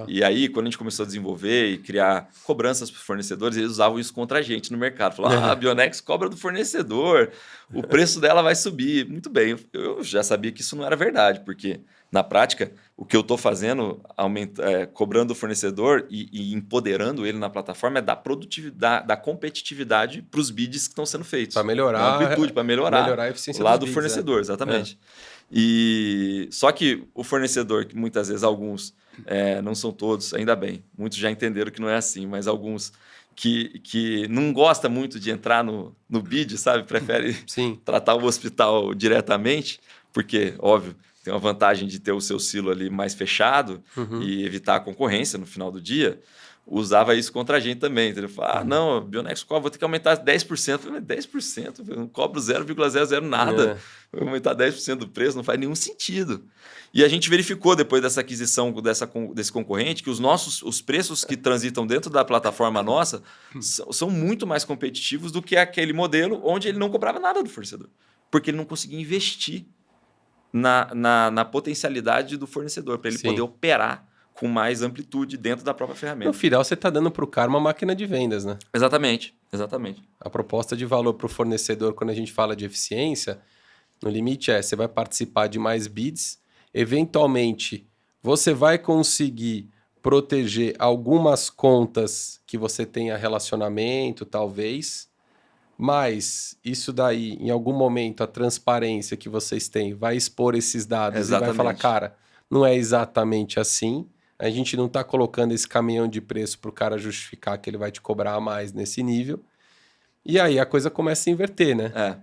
E aí, quando a gente começou a desenvolver e criar cobranças para os fornecedores, eles usavam isso contra a gente no mercado. Falavam, a Bionex cobra do fornecedor, o preço dela vai subir. Muito bem, eu já sabia que isso não era verdade, porque, na prática, o que eu estou fazendo, cobrando o fornecedor e empoderando ele na plataforma, é dar produtividade, dar competitividade para os bids que estão sendo feitos. Para melhorar, amplitude, para melhorar a eficiência lá do bids, fornecedor, exatamente. Só que o fornecedor, que muitas vezes alguns, não são todos, ainda bem, muitos já entenderam que não é assim, mas alguns que não gostam muito de entrar no bid, sabe? Prefere tratar o hospital diretamente, porque, óbvio, tem uma vantagem de ter o seu silo ali mais fechado e evitar a concorrência no final do dia, usava isso contra a gente também. Ele falava, não, Bionex cobra, vou ter que aumentar 10%. Eu falei, 10%? Eu não cobro 0,00 nada. Vou aumentar 10% do preço, não faz nenhum sentido. E a gente verificou, depois dessa aquisição desse concorrente, que os preços que transitam dentro da plataforma nossa são muito mais competitivos do que aquele modelo onde ele não cobrava nada do fornecedor. Porque ele não conseguia investir na potencialidade do fornecedor, para ele poder operar com mais amplitude dentro da própria ferramenta. No final, você está dando para o cara uma máquina de vendas, né? Exatamente. A proposta de valor para o fornecedor, quando a gente fala de eficiência, no limite você vai participar de mais bids, eventualmente você vai conseguir proteger algumas contas que você tenha relacionamento, talvez, Mas isso daí, em algum momento, a transparência que vocês têm vai expor esses dados e vai falar, cara, não é exatamente assim. A gente não está colocando esse caminhão de preço para o cara justificar que ele vai te cobrar a mais nesse nível. E aí a coisa começa a inverter, né?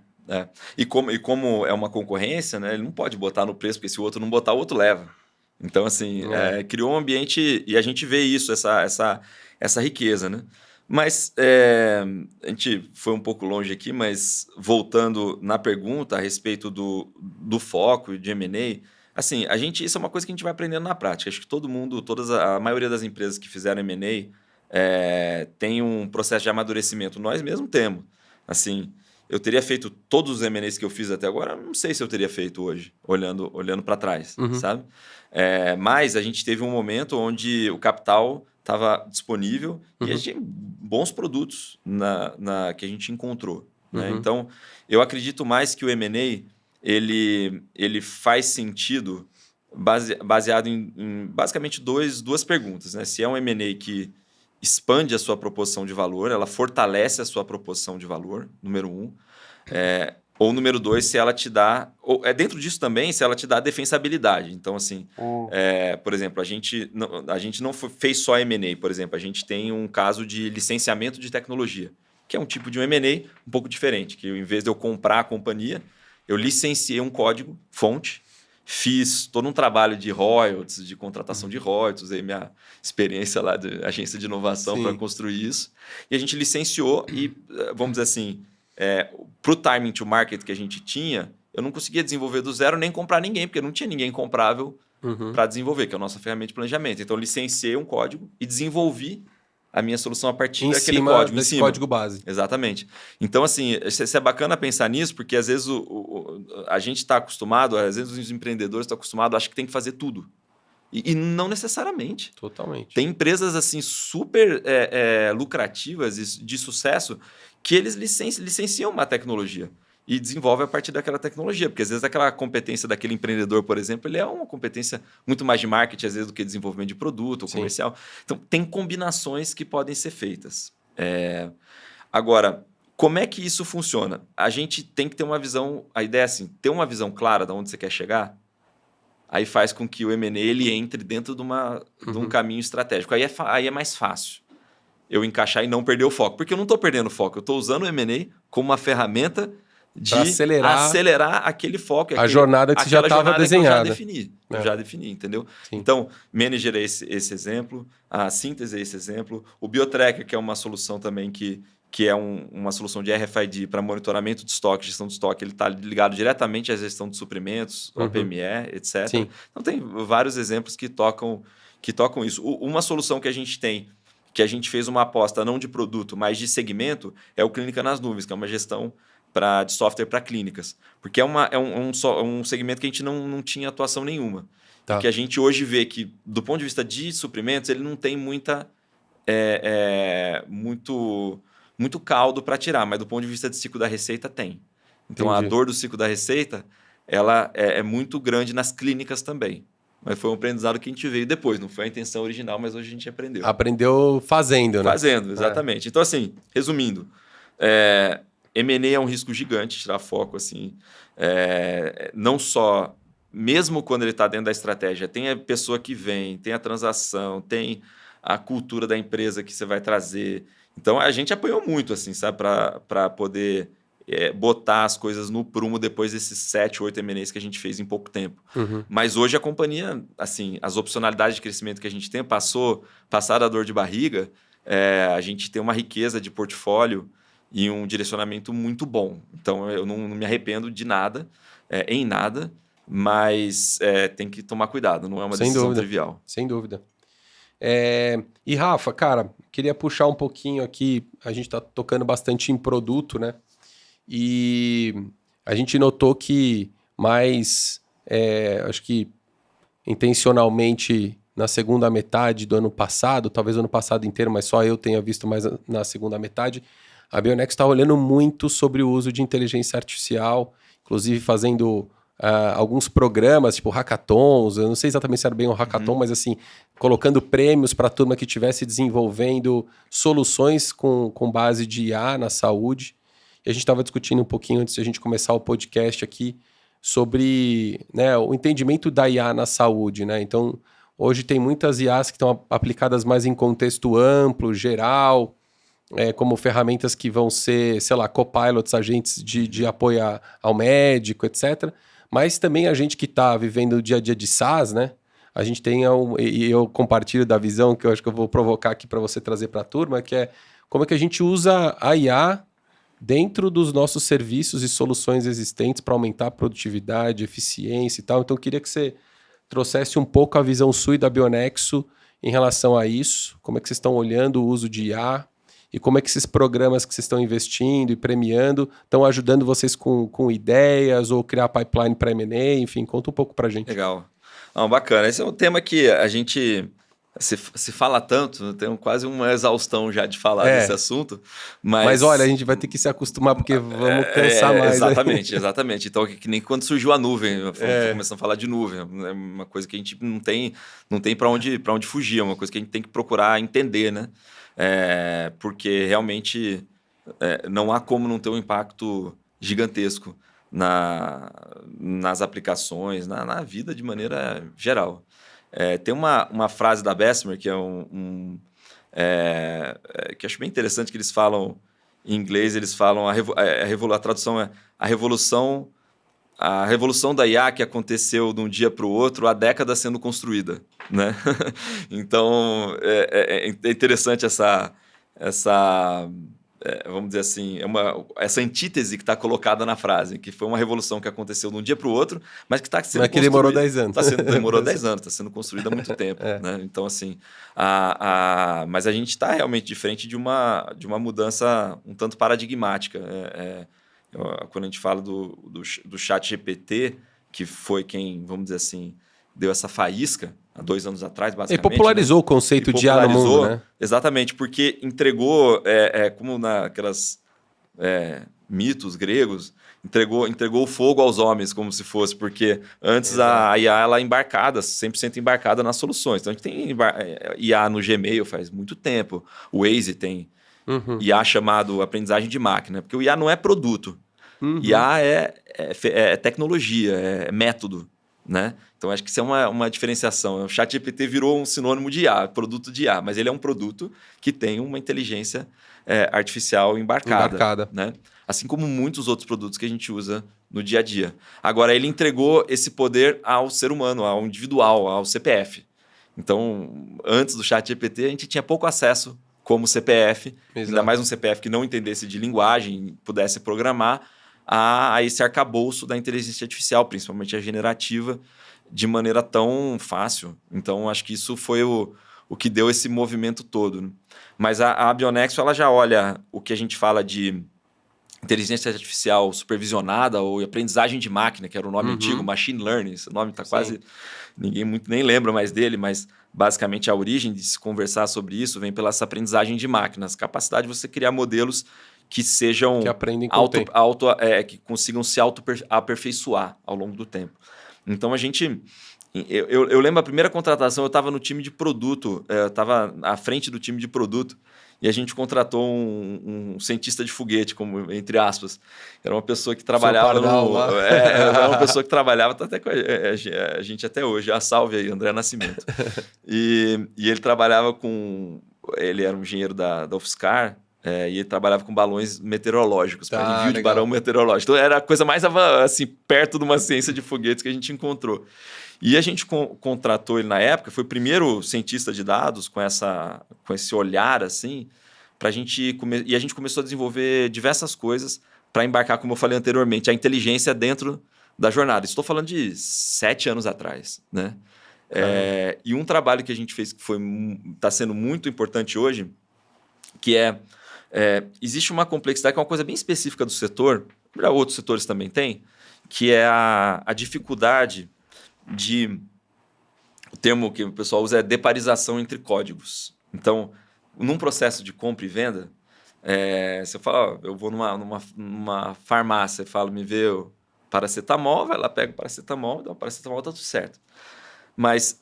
E como é uma concorrência, né? Ele não pode botar no preço, porque se o outro não botar, o outro leva. Então, assim, criou um ambiente... E a gente vê isso, essa riqueza, né? Mas a gente foi um pouco longe aqui, mas voltando na pergunta a respeito do foco de M&A, assim, isso é uma coisa que a gente vai aprendendo na prática. Acho que todo mundo, a maioria das empresas que fizeram M&A tem um processo de amadurecimento. Nós mesmos temos. Assim, eu teria feito todos os M&As que eu fiz até agora, não sei se eu teria feito hoje, olhando para trás, sabe? Mas a gente teve um momento onde o capital estava disponível e a gente tinha bons produtos que a gente encontrou. Né? Então, eu acredito mais que o M&A ele faz sentido baseado em basicamente duas perguntas. Né? Se é um M&A que expande a sua proposição de valor, ela fortalece a sua proposição de valor, número 1. Ou número 2, se ela te dá... dentro disso também, se ela te dá defensabilidade. Então, assim, por exemplo, a gente não fez só M&A, por exemplo. A gente tem um caso de licenciamento de tecnologia, que é um tipo de um M&A um pouco diferente, que em vez de eu comprar a companhia, eu licenciei um código fonte, fiz todo um trabalho de royalties, de contratação de royalties, aí minha experiência lá de agência de inovação para construir isso. E a gente licenciou e, vamos dizer assim... para o timing to market que a gente tinha, eu não conseguia desenvolver do zero nem comprar ninguém, porque não tinha ninguém comprável para desenvolver, que é a nossa ferramenta de planejamento. Então, eu licenciei um código e desenvolvi a minha solução a partir daquele código. Desse código base. Exatamente. Então, assim, isso é bacana pensar nisso, porque às vezes a gente está acostumado, às vezes os empreendedores estão acostumados, acham que tem que fazer tudo. E não necessariamente. Totalmente. Tem empresas assim super lucrativas e de sucesso que eles licenciam uma tecnologia e desenvolvem a partir daquela tecnologia. Porque às vezes aquela competência daquele empreendedor, por exemplo, ele é uma competência muito mais de marketing, às vezes, do que desenvolvimento de produto ou comercial. Então, tem combinações que podem ser feitas. Agora, como é que isso funciona? A gente tem que ter uma visão... A ideia é assim, ter uma visão clara de onde você quer chegar, aí faz com que o M&A ele entre dentro de um caminho estratégico. Aí é mais fácil eu encaixar e não perder o foco. Porque eu não estou perdendo o foco. Eu estou usando o M&A como uma ferramenta de acelerar aquele foco. A jornada que você já estava desenhada. Eu já defini, entendeu? Sim. Então, Manager é esse exemplo, a Síntese é esse exemplo, o BioTracker, que é uma solução também que é uma solução de RFID para monitoramento de estoque, gestão de estoque, ele está ligado diretamente à gestão de suprimentos, OPME, etc. Sim. Então, tem vários exemplos que tocam isso. Uma solução que a gente tem, que a gente fez uma aposta não de produto, mas de segmento, é o Clínica nas Nuvens, que é uma gestão de software para clínicas. Porque é um segmento que a gente não tinha atuação nenhuma. Tá. Que a gente hoje vê que, do ponto de vista de suprimentos, ele não tem muito caldo para tirar, mas do ponto de vista de ciclo da receita, tem. Então, a dor do ciclo da receita ela é muito grande nas clínicas também. Mas foi um aprendizado que a gente veio depois. Não foi a intenção original, mas hoje a gente aprendeu. Aprendeu fazendo, né? Fazendo, exatamente. Então, assim, resumindo, M&A é um risco gigante, tirar foco, assim. Não só, mesmo quando ele está dentro da estratégia, tem a pessoa que vem, tem a transação, tem a cultura da empresa que você vai trazer. Então, a gente apoiou muito, assim, sabe? Para poder... botar as coisas no prumo depois desses 7, 8 M&As que a gente fez em pouco tempo. Mas hoje a companhia, assim, as opcionalidades de crescimento que a gente tem, passar a dor de barriga, a gente tem uma riqueza de portfólio e um direcionamento muito bom. Então, eu não me arrependo de nada, em nada, mas tem que tomar cuidado, não é uma decisão trivial. Sem dúvida. E Rafa, cara, queria puxar um pouquinho aqui, a gente está tocando bastante em produto, né? E a gente notou que acho que intencionalmente na segunda metade do ano passado, talvez o ano passado inteiro, mas só eu tenha visto mais na segunda metade, a Bionex está olhando muito sobre o uso de inteligência artificial, inclusive fazendo alguns programas, tipo hackathons, eu não sei exatamente se era bem um hackathon, mas assim, colocando prêmios para a turma que estivesse desenvolvendo soluções com base de IA na saúde. E a gente estava discutindo um pouquinho antes de a gente começar o podcast aqui sobre, né, o entendimento da IA na saúde, né? Então, hoje tem muitas IAs que estão aplicadas mais em contexto amplo, geral, como ferramentas que vão ser, sei lá, copilots, agentes de apoio ao médico, etc. Mas também a gente que está vivendo o dia a dia de SaaS, né? A gente tem, e eu compartilho da visão que eu acho que eu vou provocar aqui para você trazer para a turma, que é como é que a gente usa a IA dentro dos nossos serviços e soluções existentes para aumentar a produtividade, eficiência e tal. Então, eu queria que você trouxesse um pouco a visão sua e da Bionexo em relação a isso, como é que vocês estão olhando o uso de IA e como é que esses programas que vocês estão investindo e premiando estão ajudando vocês com ideias ou criar pipeline para M&A, enfim, conta um pouco para a gente. Legal. Não, bacana. Esse é um tema que a gente se fala tanto, tem quase uma exaustão já de falar desse assunto. Mas olha, a gente vai ter que se acostumar porque vamos cansar mais. Exatamente. Então, que nem quando surgiu a nuvem, começando a falar de nuvem, é uma coisa que a gente não tem para onde fugir, é uma coisa que a gente tem que procurar entender, né? Porque realmente não há como não ter um impacto gigantesco nas aplicações, na vida de maneira geral. Tem uma frase da Bessemer que que eu acho bem interessante, que eles falam em inglês, eles falam a tradução é a revolução da IA que aconteceu de um dia para o outro, há décadas sendo construída, né? Então, é interessante vamos dizer assim, essa antítese que está colocada na frase, que foi uma revolução que aconteceu de um dia para o outro, mas que está sendo construída. Que demorou 10 anos. Demorou 10 anos, está sendo construída há muito tempo. Né? Então, assim, mas a gente está realmente diferente de uma mudança um tanto paradigmática. Quando a gente fala do chat GPT, que foi quem, vamos dizer assim, deu essa faísca há 2 anos atrás, basicamente. E popularizou, né, o conceito de IA no mundo, né? Exatamente, porque entregou, como naquelas mitos gregos, entregou o fogo aos homens, como se fosse, porque antes a IA ela é embarcada, 100% embarcada nas soluções. Então, a gente tem IA no Gmail faz muito tempo, o Waze tem IA chamado aprendizagem de máquina, porque o IA não é produto, IA é tecnologia, é método. Né? Então, acho que isso é uma diferenciação. O ChatGPT virou um sinônimo de IA, produto de IA, mas ele é um produto que tem uma inteligência artificial embarcada. Né? Assim como muitos outros produtos que a gente usa no dia a dia. Agora, ele entregou esse poder ao ser humano, ao individual, ao CPF. Então, antes do ChatGPT, a gente tinha pouco acesso como CPF, ainda mais um CPF que não entendesse de linguagem, pudesse programar, a esse arcabouço da inteligência artificial, principalmente a generativa, de maneira tão fácil. Então, acho que isso foi o que deu esse movimento todo. Né? Mas a Bionexo, ela já olha o que a gente fala de inteligência artificial supervisionada ou aprendizagem de máquina, que era o nome antigo, machine learning. Esse nome está quase... Ninguém nem lembra mais dele, mas basicamente a origem de se conversar sobre isso vem pela essa aprendizagem de máquinas. Capacidade de você criar modelos que sejam... Que aprendem com que consigam se aperfeiçoar ao longo do tempo. Então, eu lembro a primeira contratação, eu estava no time de produto, eu estava à frente do time de produto, e a gente contratou um cientista de foguete, como, entre aspas. Era uma pessoa que trabalhava era uma pessoa que trabalhava, tá até com a gente até hoje, a salve aí, André Nascimento. E ele trabalhava ele era um engenheiro da UFSCar, e ele trabalhava com balões meteorológicos, para envio de balão meteorológico. Então, era a coisa mais assim, perto de uma ciência de foguetes que a gente encontrou. E a gente contratou ele na época, foi o primeiro cientista de dados com esse olhar, assim, e a gente começou a desenvolver diversas coisas para embarcar, como eu falei anteriormente, a inteligência dentro da jornada. Estou falando de 7 anos atrás, né? E um trabalho que a gente fez que está sendo muito importante hoje, que existe uma complexidade, que é uma coisa bem específica do setor, já outros setores também têm, que é a dificuldade o termo que o pessoal usa é deparização entre códigos. Então, num processo de compra e venda, você fala, eu vou numa farmácia, falo, me vê o paracetamol, vai lá, pega o paracetamol, dá o paracetamol, tá tudo certo. Mas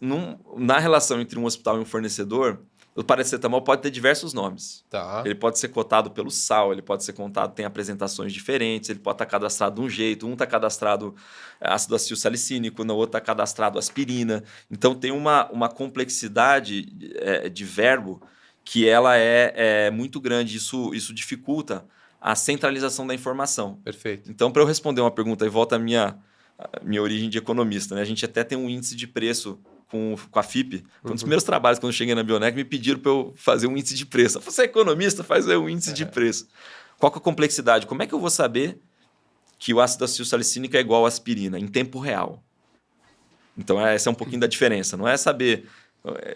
na relação entre um hospital e um fornecedor, O paracetamol pode ter diversos nomes. Tá. Ele pode ser cotado pelo sal, ele pode ser cotado, tem apresentações diferentes, ele pode estar cadastrado de um jeito, um está cadastrado ácido acetilsalicínico, no outro está cadastrado aspirina. Então tem uma complexidade de verbo que ela é muito grande. Isso dificulta a centralização da informação. Perfeito. Então, para eu responder uma pergunta, e volta à minha origem de economista, né? A gente até tem um índice de preço com a FIP. Foi um dos primeiros trabalhos, quando eu cheguei na Bionec, me pediram para eu fazer um índice de preço. Você é economista, faz um índice de preço. Qual que é a complexidade? Como é que eu vou saber que o ácido acetilsalicínico é igual à aspirina em tempo real? Então, essa é um pouquinho da diferença. Não é saber...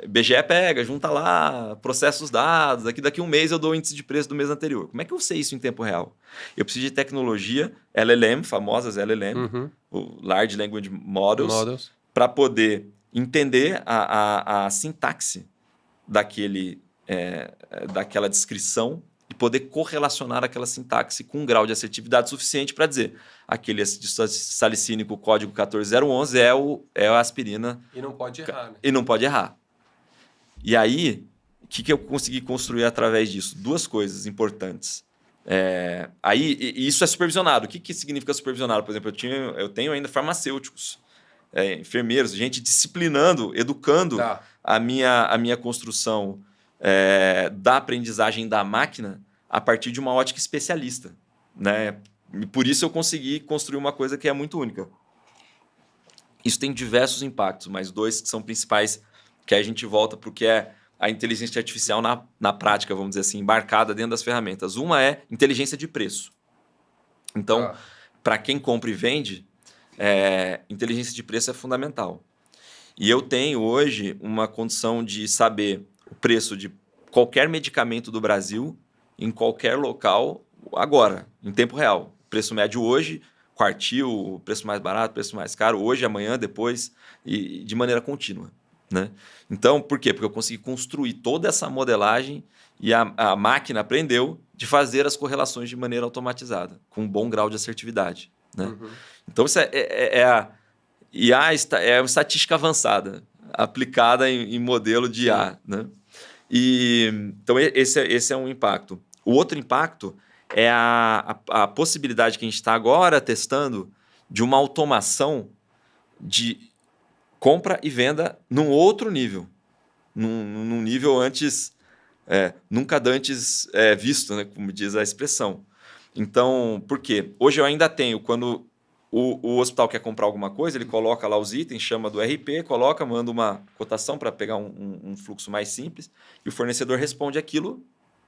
BGE pega, junta lá, processa os dados, daqui um mês eu dou o índice de preço do mês anterior. Como é que eu sei isso em tempo real? Eu preciso de tecnologia, LLM, famosas LLM, o Large Language Models. Para poder entender a sintaxe daquela descrição e poder correlacionar aquela sintaxe com um grau de assertividade suficiente para dizer aquele ácido salicínico, código 14011, é a aspirina. E não pode errar, né? E não pode errar. E aí, o que eu consegui construir através disso? Duas coisas importantes. E isso é supervisionado. O que significa supervisionado? Por exemplo, eu tenho ainda farmacêuticos, enfermeiros, gente disciplinando, educando a minha construção da aprendizagem da máquina a partir de uma ótica especialista, né? E por isso eu consegui construir uma coisa que é muito única. Isso tem diversos impactos, mas dois que são principais, que aí a gente volta para o que é a inteligência artificial na prática, vamos dizer assim, embarcada dentro das ferramentas. Uma é inteligência de preço. Então, para quem compra e vende, inteligência de preço é fundamental. E eu tenho hoje uma condição de saber o preço de qualquer medicamento do Brasil, em qualquer local, agora, em tempo real. Preço médio hoje, quartil, preço mais barato, preço mais caro, hoje, amanhã, depois, e de maneira contínua, né? Então, por quê? Porque eu consegui construir toda essa modelagem e a máquina aprendeu de fazer as correlações de maneira automatizada, com um bom grau de assertividade, né? Então, isso IA é uma estatística avançada, aplicada em modelo de IA, né? Então, esse é um impacto. O outro impacto é a possibilidade que a gente está agora testando de uma automação de compra e venda num outro nível. Num nível nunca antes visto, né, como diz a expressão. Então, por quê? Hoje eu ainda tenho, quando o hospital quer comprar alguma coisa, ele coloca lá os itens, chama do RP, manda uma cotação para pegar um fluxo mais simples, e o fornecedor responde aquilo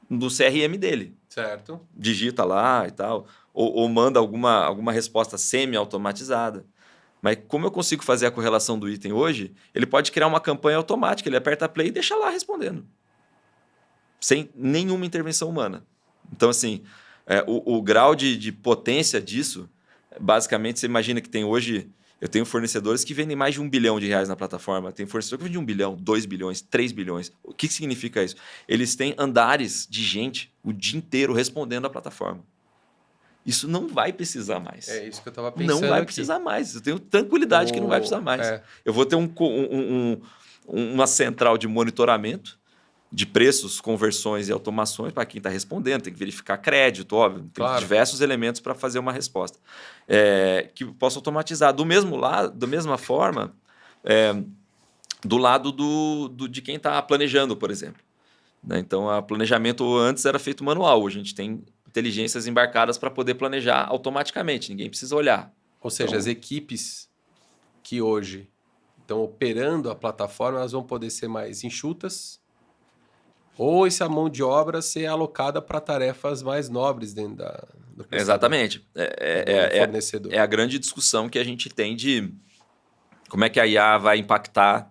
do CRM dele. Certo. Digita lá e tal, ou manda alguma resposta semi-automatizada. Mas como eu consigo fazer a correlação do item hoje, ele pode criar uma campanha automática, ele aperta play e deixa lá respondendo. Sem nenhuma intervenção humana. Então, assim, o grau de potência disso, basicamente, você imagina que tem hoje... Eu tenho fornecedores que vendem mais de R$1 bilhão na plataforma. Tem fornecedor que vende 1 bilhão, 2 bilhões, 3 bilhões. O que significa isso? Eles têm andares de gente o dia inteiro respondendo à plataforma. Isso não vai precisar mais. É isso que eu estava pensando. Não vai precisar mais. Eu tenho tranquilidade que não vai precisar mais. Eu vou ter uma central de monitoramento de preços, conversões e automações para quem está respondendo. Tem que verificar crédito, óbvio. Tem diversos elementos para fazer uma resposta. Que posso automatizar. Da mesma forma, do lado de quem está planejando, por exemplo. Né? Então, o planejamento antes era feito manual. Hoje a gente tem inteligências embarcadas para poder planejar automaticamente. Ninguém precisa olhar. Ou seja, as equipes que hoje estão operando a plataforma, elas vão poder ser mais enxutas, ou essa mão de obra ser alocada para tarefas mais nobres dentro do prestador. Exatamente. Fornecedor. É a grande discussão que a gente tem de como é que a IA vai impactar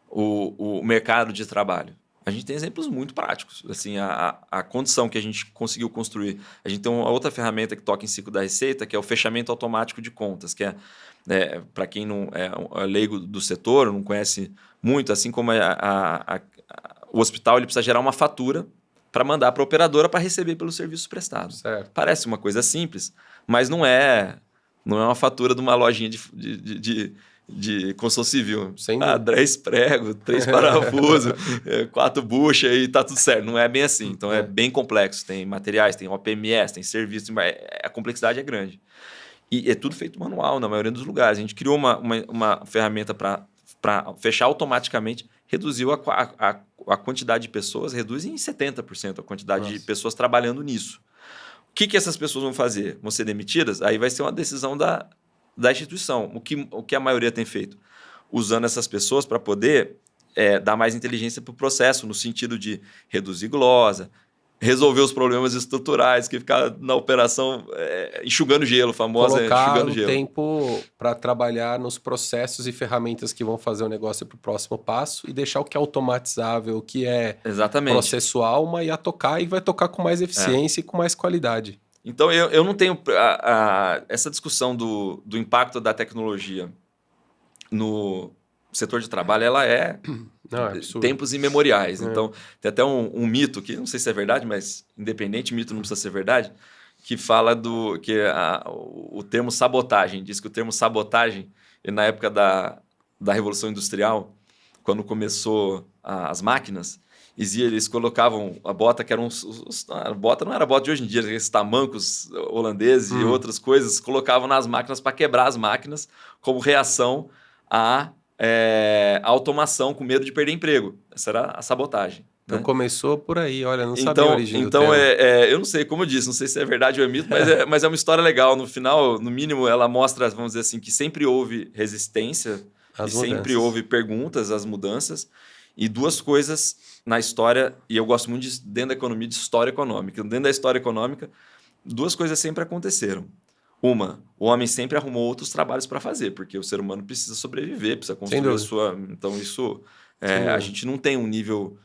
o mercado de trabalho. A gente tem exemplos muito práticos. Assim, a condição que a gente conseguiu construir. A gente tem uma outra ferramenta que toca em ciclo da receita, que é o fechamento automático de contas, que para quem não é leigo do setor, não conhece muito, assim como o hospital ele precisa gerar uma fatura para mandar para a operadora para receber pelos serviços prestados. Certo. Parece uma coisa simples, mas não é uma fatura de uma lojinha de de construção civil. Sem dúvida. 10 pregos, 3 parafusos, 4 buchas e tá tudo certo. Não é bem assim. Então é bem complexo. Tem materiais, tem OPMS, tem serviço, a complexidade é grande. E é tudo feito manual na maioria dos lugares. A gente criou uma ferramenta para fechar automaticamente, reduziu a quantidade de pessoas, reduz em 70% a quantidade de pessoas trabalhando nisso. O que essas pessoas vão fazer? Vão ser demitidas? Aí vai ser uma decisão da instituição. O que a maioria tem feito? Usando essas pessoas para poder dar mais inteligência para o processo, no sentido de reduzir glosa, resolver os problemas estruturais, que ficar na operação enxugando gelo, famosa enxugando gelo. Colocar o tempo para trabalhar nos processos e ferramentas que vão fazer o negócio para o próximo passo e deixar o que é automatizável, o que é processual, uma ia tocar e vai tocar com mais eficiência e com mais qualidade. Então, eu não tenho essa discussão do impacto da tecnologia no setor de trabalho, ela é tempos imemoriais. Então, tem até um mito, que não sei se é verdade, mas independente, mito não precisa ser verdade, que fala o termo sabotagem. Diz que o termo sabotagem, na época da Revolução Industrial, quando começou as máquinas, eles colocavam a bota, que eram a bota não era a bota de hoje em dia, esses tamancos holandeses e outras coisas, colocavam nas máquinas para quebrar as máquinas como reação à automação, com medo de perder emprego. Essa era a sabotagem. Então começou por aí, olha, não sabia a origem do termo. Eu não sei, como eu disse, não sei se é verdade ou é mito, mas é uma história legal. No final, no mínimo, ela mostra, vamos dizer assim, que sempre houve resistência, sempre houve perguntas às mudanças, e duas coisas na história, e eu gosto muito dentro da economia, de história econômica. Dentro da história econômica, duas coisas sempre aconteceram. Uma, o homem sempre arrumou outros trabalhos para fazer, porque o ser humano precisa sobreviver, precisa construir a sua... Então, isso... a gente não tem um nível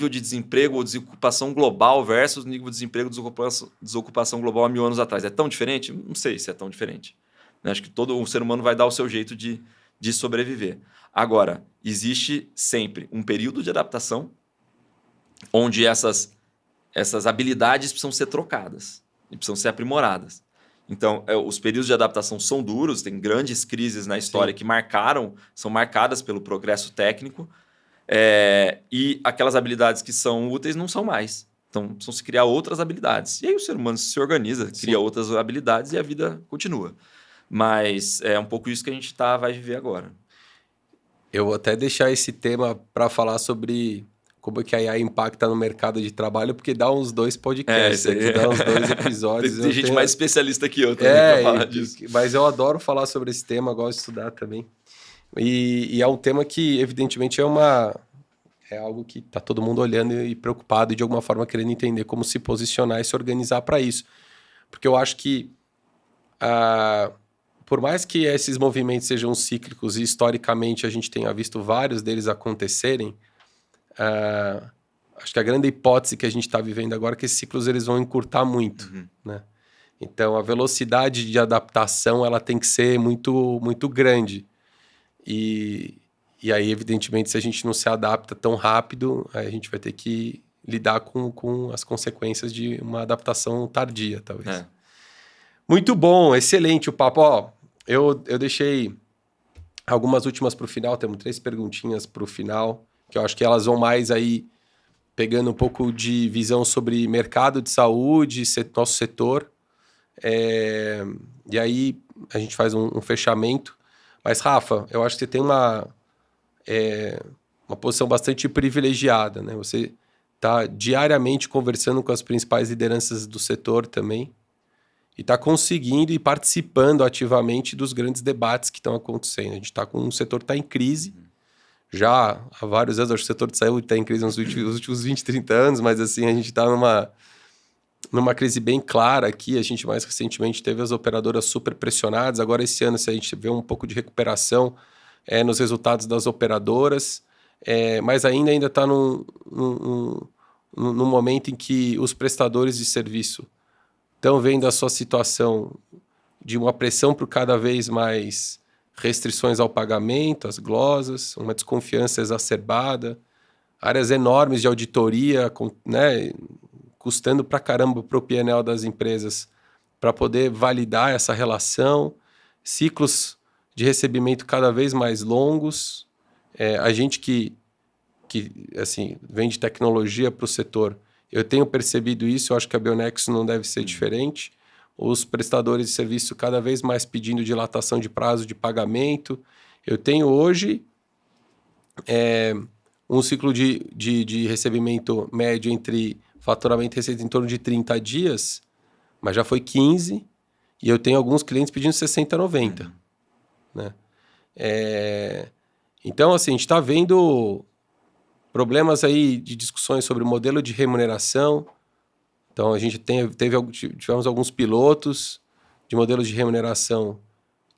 de desemprego ou desocupação global versus nível de desemprego ou desocupação global há 1000 anos atrás. É tão diferente? Não sei se é tão diferente. Acho que todo o ser humano vai dar o seu jeito de sobreviver. Agora, existe sempre um período de adaptação onde essas habilidades precisam ser trocadas e precisam ser aprimoradas. Então, os períodos de adaptação são duros, tem grandes crises na história que são marcadas pelo progresso técnico, e aquelas habilidades que são úteis não são mais. Então, precisam se criar outras habilidades. E aí o ser humano se organiza, cria outras habilidades e a vida continua. Mas é um pouco isso que a gente vai viver agora. Eu vou até deixar esse tema para falar sobre como que a IA impacta no mercado de trabalho, porque dá uns 2 podcasts, dá uns 2 episódios. Tem gente mais especialista que eu também para falar disso. Mas eu adoro falar sobre esse tema, gosto de estudar também. E é um tema que, evidentemente, é algo que está todo mundo olhando e preocupado e, de alguma forma, querendo entender como se posicionar e se organizar para isso. Porque eu acho que, por mais que esses movimentos sejam cíclicos e, historicamente, a gente tenha visto vários deles acontecerem, acho que a grande hipótese que a gente está vivendo agora é que esses ciclos eles vão encurtar muito. Né? Então, a velocidade de adaptação ela tem que ser muito, muito grande. E aí, evidentemente, se a gente não se adapta tão rápido, a gente vai ter que lidar com as consequências de uma adaptação tardia, talvez. Muito bom, excelente o papo. Eu deixei algumas últimas para o final, temos 3 perguntinhas para o final, que eu acho que elas vão mais aí pegando um pouco de visão sobre mercado de saúde, nosso setor. E aí a gente faz um fechamento. Mas, Rafa, eu acho que você tem uma posição bastante privilegiada, né? Você está diariamente conversando com as principais lideranças do setor também e está conseguindo e participando ativamente dos grandes debates que estão acontecendo. A gente está com um setor que está em crise. Já há vários anos, acho que o setor de saúde está em crise nos últimos 20, 30 anos, mas assim, a gente está numa crise bem clara aqui. A gente mais recentemente teve as operadoras super pressionadas. Agora, esse ano, se a gente vê um pouco de recuperação nos resultados das operadoras, mas ainda está num momento em que os prestadores de serviço estão vendo a sua situação de uma pressão por cada vez mais restrições ao pagamento, as glosas, uma desconfiança exacerbada, áreas enormes de auditoria, né, custando pra caramba pro PNL das empresas para poder validar essa relação, ciclos de recebimento cada vez mais longos. A gente que assim, vende tecnologia para o setor, eu tenho percebido isso, eu acho que a Bionexo não deve ser diferente. Os prestadores de serviço cada vez mais pedindo dilatação de prazo de pagamento. Eu tenho hoje um ciclo de recebimento médio entre faturamento e receita em torno de 30 dias, mas já foi 15, e eu tenho alguns clientes pedindo 60, 90. Né? Então, assim, a gente está vendo problemas aí de discussões sobre o modelo de remuneração. Então, a gente tivemos alguns pilotos de modelos de remuneração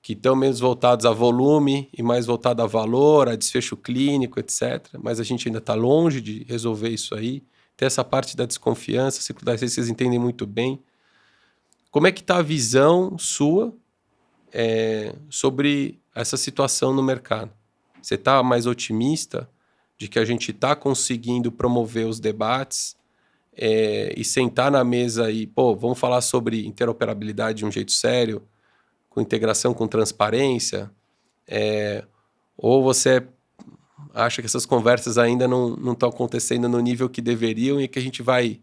que estão menos voltados a volume e mais voltados a valor, a desfecho clínico, etc. Mas a gente ainda está longe de resolver isso aí. Tem essa parte da desconfiança, vocês entendem muito bem. Como é que está a visão sua sobre essa situação no mercado? Você está mais otimista de que a gente está conseguindo promover os debates e sentar na mesa e, vamos falar sobre interoperabilidade de um jeito sério, com integração com transparência? Ou você acha que essas conversas ainda não estão acontecendo no nível que deveriam e que a gente vai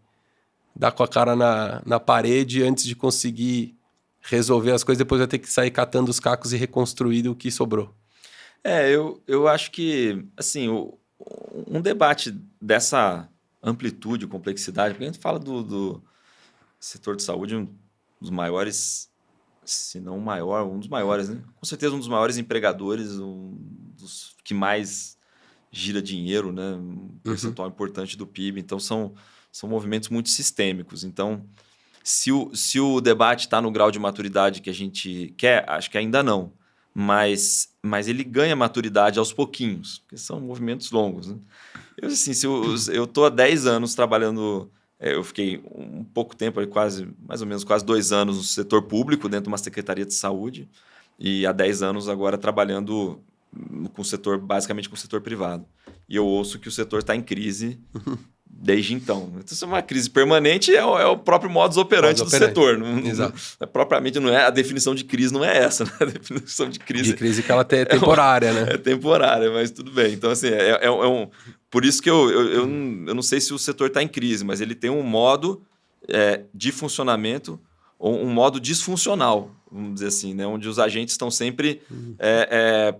dar com a cara na parede antes de conseguir resolver as coisas, depois vai ter que sair catando os cacos e reconstruir o que sobrou? Eu acho que, assim, um debate dessa amplitude, complexidade, porque a gente fala do setor de saúde, um dos maiores, se não o maior, um dos maiores, né? Com certeza um dos maiores empregadores, um dos que mais gira dinheiro, né? Um percentual importante do PIB. Então, são movimentos muito sistêmicos. Então, se o debate está no grau de maturidade que a gente quer, acho que ainda não. Mas ele ganha maturidade aos pouquinhos, porque são movimentos longos. Né? Eu estou há 10 anos trabalhando, eu fiquei um pouco tempo, mais ou menos quase 2 anos no setor público, dentro de uma secretaria de saúde, e há 10 anos agora trabalhando basicamente com o setor privado. E eu ouço que o setor está em crise desde então. Então, isso é uma crise permanente, é o próprio modus operandi do setor. Propriamente não é, a definição de crise não é essa. Né? A definição de crise... De crise que ela é temporária, né? É temporária, mas tudo bem. Então, assim, por isso que eu não sei se o setor está em crise, mas ele tem um modo de funcionamento, ou um modo disfuncional, vamos dizer assim, né? Onde os agentes estão sempre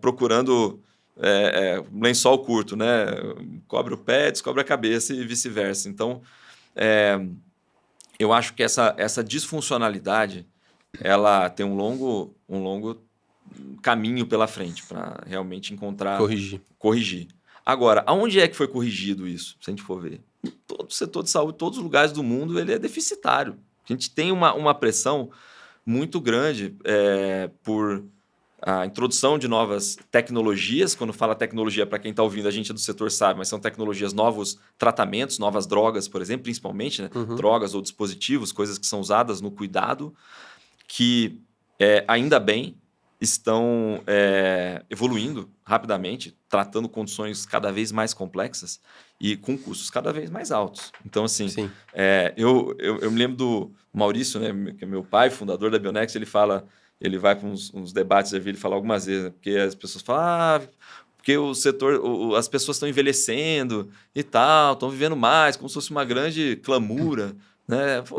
procurando... lençol curto, né? Cobre o pé, descobre a cabeça e vice-versa. Então, eu acho que essa disfuncionalidade ela tem um longo caminho pela frente para realmente encontrar... Corrigir. Agora, aonde é que foi corrigido isso, se a gente for ver? Todo o setor de saúde, todos os lugares do mundo, ele é deficitário. A gente tem uma pressão muito grande por... a introdução de novas tecnologias. Quando fala tecnologia, para quem está ouvindo, a gente do setor sabe, mas são tecnologias, novos tratamentos, novas drogas, por exemplo, principalmente, né? Drogas ou dispositivos, coisas que são usadas no cuidado, que ainda bem estão evoluindo rapidamente, tratando condições cada vez mais complexas e com custos cada vez mais altos. Então, assim, eu me lembro do Maurício, né, que é meu pai, fundador da Bionexo, ele vai para uns debates, ele fala algumas vezes, né? Porque as pessoas falam, porque o setor, as pessoas estão envelhecendo e tal, estão vivendo mais, como se fosse uma grande clamura. Né? Pô,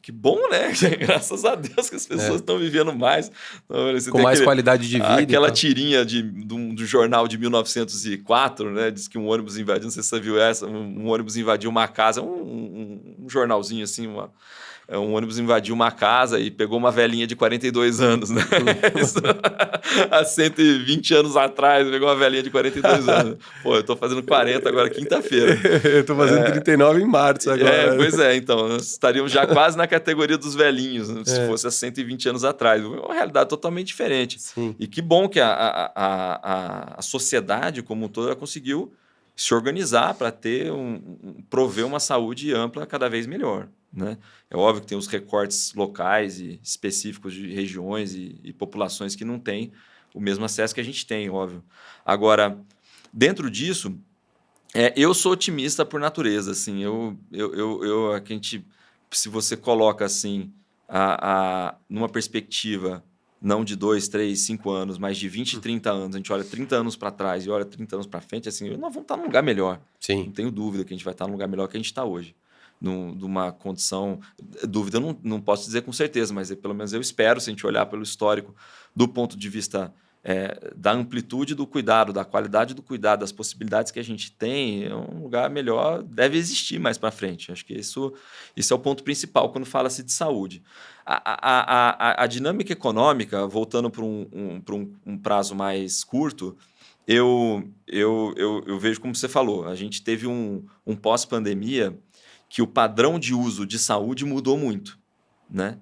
que bom, né? Graças a Deus que as pessoas estão vivendo mais. Então, com mais qualidade de vida. Aquela tirinha do jornal de 1904, né? Diz que um ônibus invadiu, não sei se você viu essa, um ônibus invadiu uma casa, um jornalzinho assim, um ônibus invadiu uma casa e pegou uma velhinha de 42 anos, né? Há 120 anos atrás, pegou uma velhinha de 42 anos. Pô, eu tô fazendo 40 agora, quinta-feira. Eu tô fazendo 39 em março agora. Pois então, nós estaríamos já quase na categoria dos velhinhos, né? Se fosse há 120 anos atrás. É uma realidade totalmente diferente. Sim. E que bom que a sociedade como um todo ela conseguiu se organizar para prover uma saúde ampla cada vez melhor. Né? É óbvio que tem os recortes locais e específicos de regiões e populações que não têm o mesmo acesso que a gente tem, óbvio. Agora, dentro disso, eu sou otimista por natureza. Assim, se você coloca assim, numa perspectiva não de 2, 3, 5 anos, mas de 20, 30 anos, a gente olha 30 anos para trás e olha 30 anos para frente, assim, nós vamos estar num lugar melhor. Sim. Não tenho dúvida que a gente vai estar num lugar melhor que a gente está hoje. Numa condição... Dúvida eu não posso dizer com certeza, mas pelo menos eu espero, se a gente olhar pelo histórico, do ponto de vista da amplitude do cuidado, da qualidade do cuidado, das possibilidades que a gente tem, um lugar melhor deve existir mais para frente. Acho que isso é o ponto principal quando fala-se de saúde. A dinâmica econômica, voltando para um prazo mais curto, eu vejo como você falou, a gente teve um pós-pandemia que o padrão de uso de saúde mudou muito, né?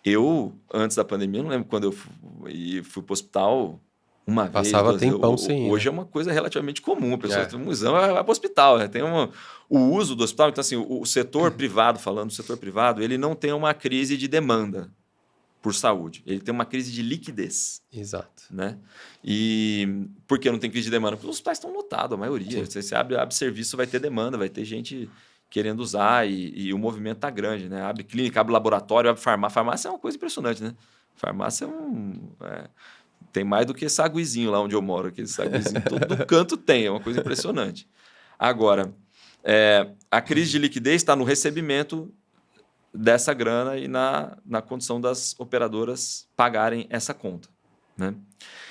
Eu, antes da pandemia, não lembro quando eu fui para o hospital uma Passava vez, duas tempão vezes. sem ir, Hoje né? é uma coisa relativamente comum. A pessoa tem um exame, vai para o hospital. Né? Tem o uso do hospital. Então, assim, o setor privado, falando do setor privado, ele não tem uma crise de demanda por saúde. Ele tem uma crise de liquidez. Exato. Né? E por que não tem crise de demanda? Porque os hospitais estão lotados, a maioria. Você abre serviço, vai ter demanda, vai ter gente querendo usar e o movimento está grande, né? Abre clínica, abre laboratório, abre farmácia. Farmácia é uma coisa impressionante, né? Farmácia tem mais do que saguizinho lá onde eu moro. Aquele saguizinho todo canto tem, é uma coisa impressionante. Agora, a crise de liquidez está no recebimento dessa grana e na condição das operadoras pagarem essa conta, né?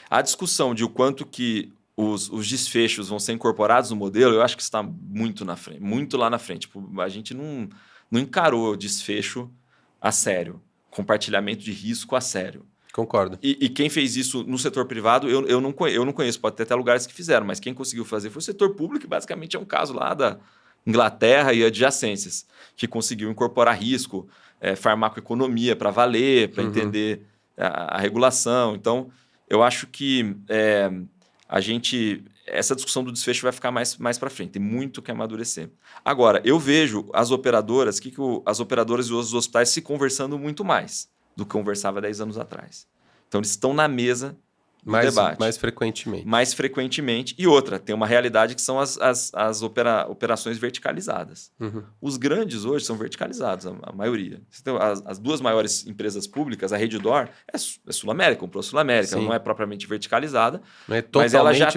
A discussão de o quanto que os desfechos vão ser incorporados no modelo, eu acho que está muito na frente, muito lá na frente. Tipo, a gente não encarou desfecho a sério, compartilhamento de risco a sério. Concordo. E quem fez isso no setor privado, eu não conheço, pode ter até lugares que fizeram, mas quem conseguiu fazer foi o setor público, que basicamente é um caso lá da Inglaterra e adjacências, que conseguiu incorporar risco, farmacoeconomia para valer, para entender a regulação. Então, eu acho que essa discussão do desfecho vai ficar mais para frente, tem muito que amadurecer. Agora, eu vejo as operadoras, as operadoras e os hospitais se conversando muito mais do que conversava 10 anos atrás. Então, eles estão na mesa do debate. Mais frequentemente. Mais frequentemente. E outra, tem uma realidade que são as operações verticalizadas. Os grandes hoje são verticalizados, a maioria. Então, as duas maiores empresas públicas, a Redditor, é Sul-América, comprou Sul-América, não é propriamente verticalizada, não é mas ela já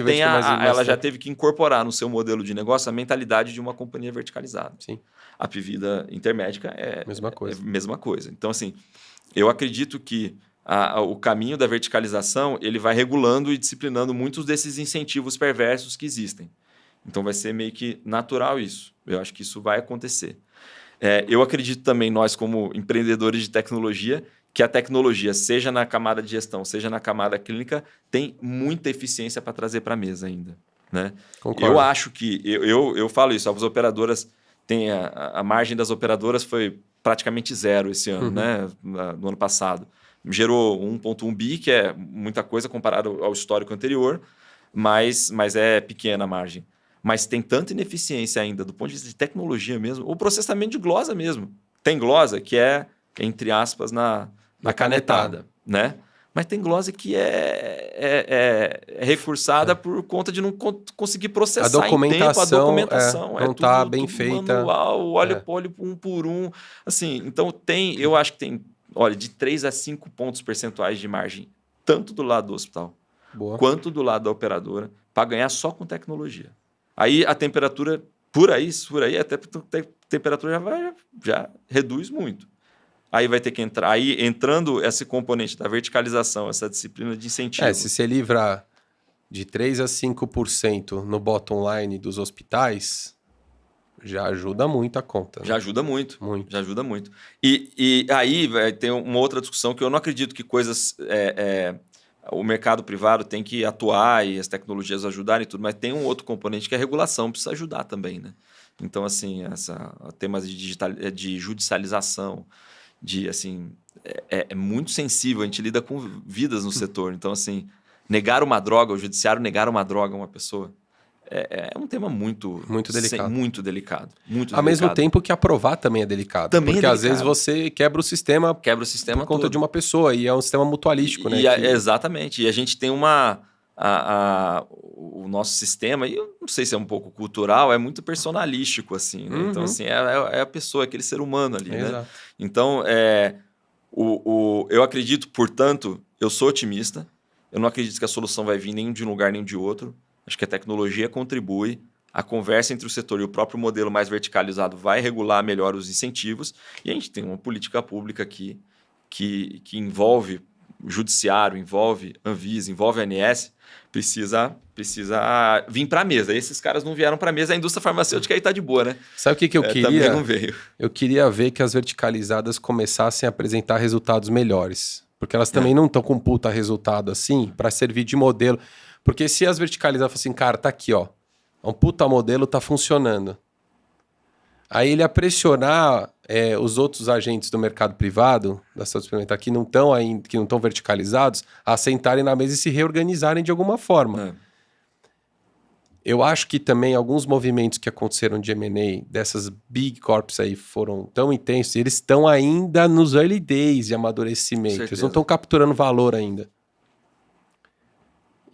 ela já teve que incorporar no seu modelo de negócio a mentalidade de uma companhia verticalizada. Sim. A Pivida Intermédica mesma coisa. Mesma coisa. Então, assim, eu acredito que o caminho da verticalização ele vai regulando e disciplinando muitos desses incentivos perversos que existem. Então, vai ser meio que natural isso. Eu acho que isso vai acontecer. Eu acredito também, nós como empreendedores de tecnologia, que a tecnologia, seja na camada de gestão, seja na camada clínica, tem muita eficiência para trazer para a mesa ainda. Né? Concordo. Eu acho que... Eu falo isso, as operadoras... A margem das operadoras foi praticamente zero esse ano, né? No ano passado. Gerou 1,1 bi, que é muita coisa comparado ao histórico anterior, mas é pequena a margem. Mas tem tanta ineficiência ainda, do ponto de vista de tecnologia mesmo, o processamento de glosa mesmo. Tem glosa que é, entre aspas, na canetada, né? Mas tem glosa que é recursada por conta de não conseguir processar em tempo. A documentação não está bem tudo feita. Manual, olho um por um. Assim, então eu acho que tem, olha, de 3 a 5 pontos percentuais de margem, tanto do lado do hospital quanto do lado da operadora, para ganhar só com tecnologia. Aí a temperatura, por aí até a temperatura já reduz muito. Aí vai ter que entrar. Aí, entrando esse componente da verticalização, essa disciplina de incentivo. Se você livrar de 3 a 5% no bottom line dos hospitais, já ajuda muito a conta. Né? Já ajuda muito. Muito. Já ajuda muito. E aí vai ter uma outra discussão que eu não acredito que coisas... o mercado privado tem que atuar e as tecnologias ajudarem e tudo, mas tem um outro componente que é a regulação, precisa ajudar também, né? Então, assim, temas de judicialização, é muito sensível, a gente lida com vidas no setor. Então, assim, negar uma droga, o judiciário negar uma droga a uma pessoa, é um tema muito delicado. Muito delicado. Ao mesmo tempo que aprovar também é delicado. Porque às vezes você quebra o sistema por conta todo. De uma pessoa, e é um sistema mutualístico, né? Exatamente. E a gente tem o nosso sistema, e eu não sei se é um pouco cultural, é muito personalístico, assim, né? Então, assim, é a pessoa, aquele ser humano ali, né? Então, Eu acredito, portanto, eu sou otimista. Eu não acredito que a solução vai vir nem de um lugar nem de outro. Acho que a tecnologia contribui. A conversa entre o setor e o próprio modelo mais verticalizado vai regular melhor os incentivos. E a gente tem uma política pública aqui que envolve o judiciário, envolve Anvisa, envolve a ANS, precisa vir para a mesa. E esses caras não vieram para a mesa, a indústria farmacêutica aí está de boa, né? Sabe o que eu queria? Também não veio. Eu queria ver que as verticalizadas começassem a apresentar resultados melhores. Porque elas também não estão com puta resultado assim para servir de modelo. Porque se as verticalizadas fossem, cara, tá aqui, ó. É um puta modelo, tá funcionando. Aí ele ia pressionar os outros agentes do mercado privado, da saúde suplementar, que não estão verticalizados, a sentarem na mesa e se reorganizarem de alguma forma. Eu acho que também alguns movimentos que aconteceram de M&A dessas big corps aí foram tão intensos, e eles estão ainda nos early days de amadurecimento. Eles não estão capturando valor ainda.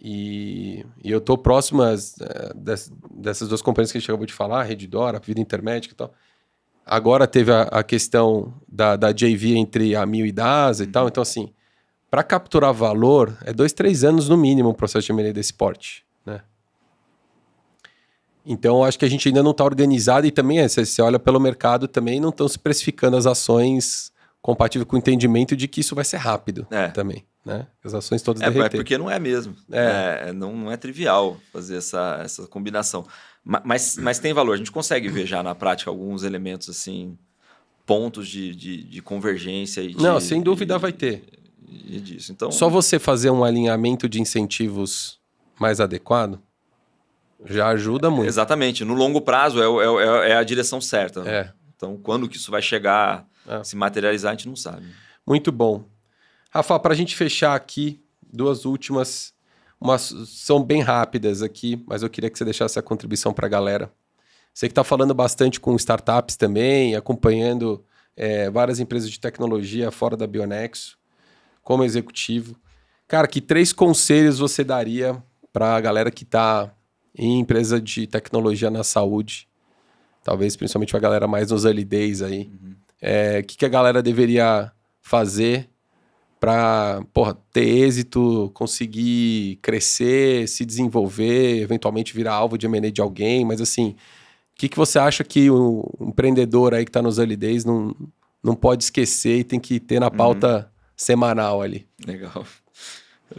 E eu estou próximo dessas duas companhias que a gente acabou de falar, a Redditor, a Vida Intermédica e tal. Agora teve a questão da JV entre a Mil e DASA e tal. Então, assim, para capturar valor, é 2-3 anos no mínimo o processo de M&A desse porte, né? Então, eu acho que a gente ainda não está organizado e também, se você olha pelo mercado, também não estão se precificando as ações compatível com o entendimento de que isso vai ser rápido também, né? As ações todas derreter. É porque não é mesmo. Não é trivial fazer essa combinação. Mas tem valor. A gente consegue ver já na prática alguns elementos, assim, pontos de convergência. Não, sem dúvida vai ter. Disso. Então, só você fazer um alinhamento de incentivos mais adequado já ajuda muito. Exatamente. No longo prazo é a direção certa. Então, quando que isso vai chegar a se materializar, a gente não sabe. Muito bom. Rafa, para a gente fechar aqui, duas últimas, são bem rápidas aqui, mas eu queria que você deixasse a contribuição para a galera. Você que está falando bastante com startups também, acompanhando várias empresas de tecnologia fora da Bionexo, como executivo. Cara, que 3 conselhos você daria para a galera que está em empresa de tecnologia na saúde? Talvez principalmente para a galera mais nos early days aí. O que a galera deveria fazer para ter êxito, conseguir crescer, se desenvolver, eventualmente virar alvo de M&A de alguém, mas assim, o que você acha que o empreendedor aí que está nos early days não pode esquecer e tem que ter na pauta semanal ali? Legal.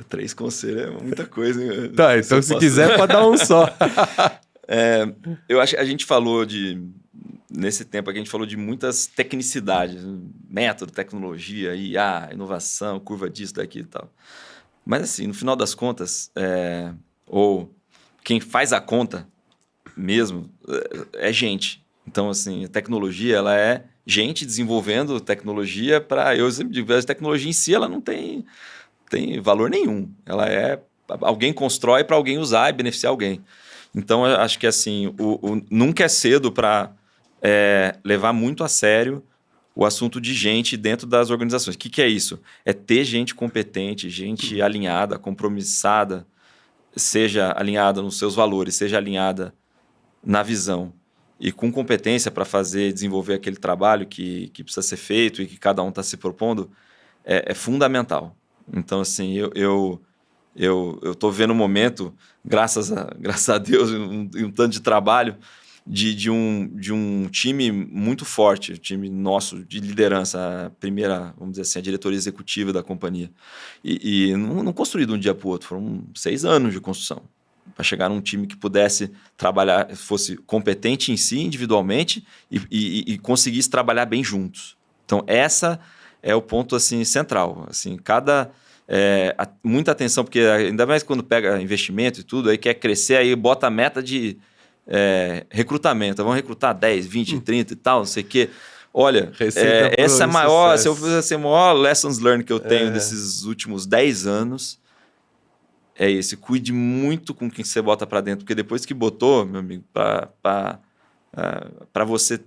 3 conselhos é muita coisa, hein? Tá, então se quiser pode dar um só. Eu acho que a gente falou nesse tempo aqui, a gente falou de muitas tecnicidades, método, tecnologia, IA, inovação, curva disso, daqui e tal. Mas assim, no final das contas, ou quem faz a conta mesmo, é gente. Então, assim, a tecnologia, ela é gente desenvolvendo tecnologia para... Eu sempre digo, a tecnologia em si, ela não tem valor nenhum. Ela alguém constrói para alguém usar e beneficiar alguém. Então, eu acho que assim, nunca é cedo para levar muito a sério o assunto de gente dentro das organizações. O que é isso? É ter gente competente, gente alinhada, compromissada, seja alinhada nos seus valores, seja alinhada na visão e com competência para desenvolver aquele trabalho que precisa ser feito e que cada um está se propondo, é fundamental. Então, assim, eu estou vendo um momento, graças a Deus, um tanto de trabalho, de um time muito forte, o time nosso de liderança, a primeira, vamos dizer assim, a diretoria executiva da companhia. E não construído de um dia para o outro, foram 6 anos de construção, para chegar num time que pudesse trabalhar, fosse competente em si, individualmente, e conseguisse trabalhar bem juntos. Então, essa é o ponto assim, central. Assim, muita atenção, porque ainda mais quando pega investimento e tudo, aí quer crescer, aí bota a meta de recrutamento. Vamos recrutar 10, 20, 30 e tal, não sei o quê. Olha, essa é a maior, se eu fizesse a maior lessons learned que eu tenho desses últimos 10 anos, é esse. Cuide muito com quem você bota para dentro, porque depois que botou, meu amigo, para você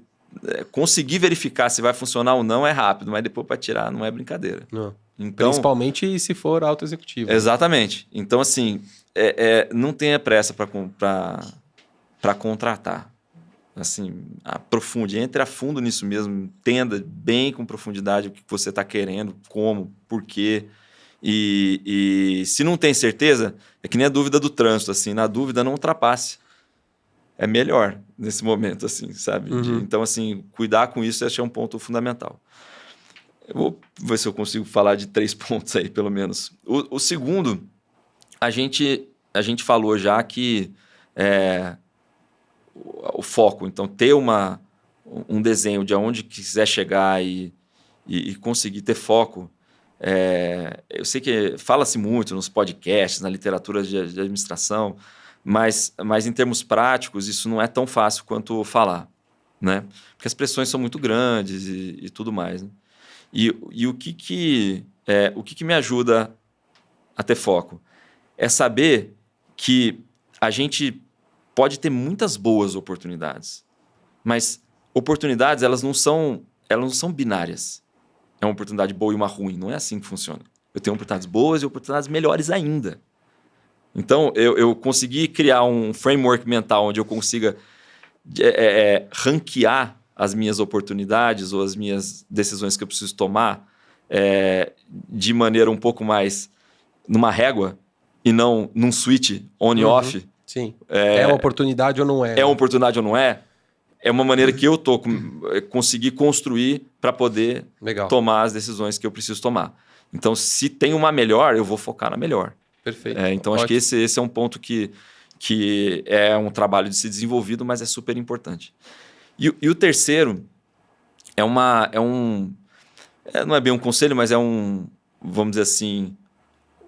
conseguir verificar se vai funcionar ou não é rápido, mas depois para tirar não é brincadeira. Não. Então, principalmente se for auto-executivo. Exatamente. Então, assim, não tenha pressa para contratar. assim, aprofunde, entre a fundo nisso mesmo, entenda bem com profundidade o que você está querendo, como, por quê. E se não tem certeza, é que nem a dúvida do trânsito, assim, na dúvida não ultrapasse. É melhor nesse momento, assim, sabe? Então, assim, cuidar com isso, acho que é um ponto fundamental. Eu vou ver se eu consigo falar de 3 pontos aí, pelo menos. O segundo, a gente falou já que o foco, então ter um desenho de aonde quiser chegar e conseguir ter foco. Eu sei que fala-se muito nos podcasts, na literatura de administração, mas em termos práticos isso não é tão fácil quanto falar, né? Porque as pressões são muito grandes e tudo mais, né? E o que me ajuda a ter foco é saber que a gente pode ter muitas boas oportunidades, mas oportunidades elas não são binárias. É uma oportunidade boa e uma ruim. Não é assim que funciona. Eu tenho oportunidades boas e oportunidades melhores ainda. Então, eu consegui criar um framework mental onde eu consiga ranquear as minhas oportunidades ou as minhas decisões que eu preciso tomar de maneira um pouco mais numa régua e não num switch on e off. Sim. É uma oportunidade ou não é? É uma oportunidade ou não é? É uma maneira que eu consegui construir para poder tomar as decisões que eu preciso tomar. Então, se tem uma melhor, eu vou focar na melhor. Perfeito. Então, acho que esse é um ponto que é um trabalho de se desenvolvido, mas é super importante. E o terceiro não é bem um conselho, mas vamos dizer assim,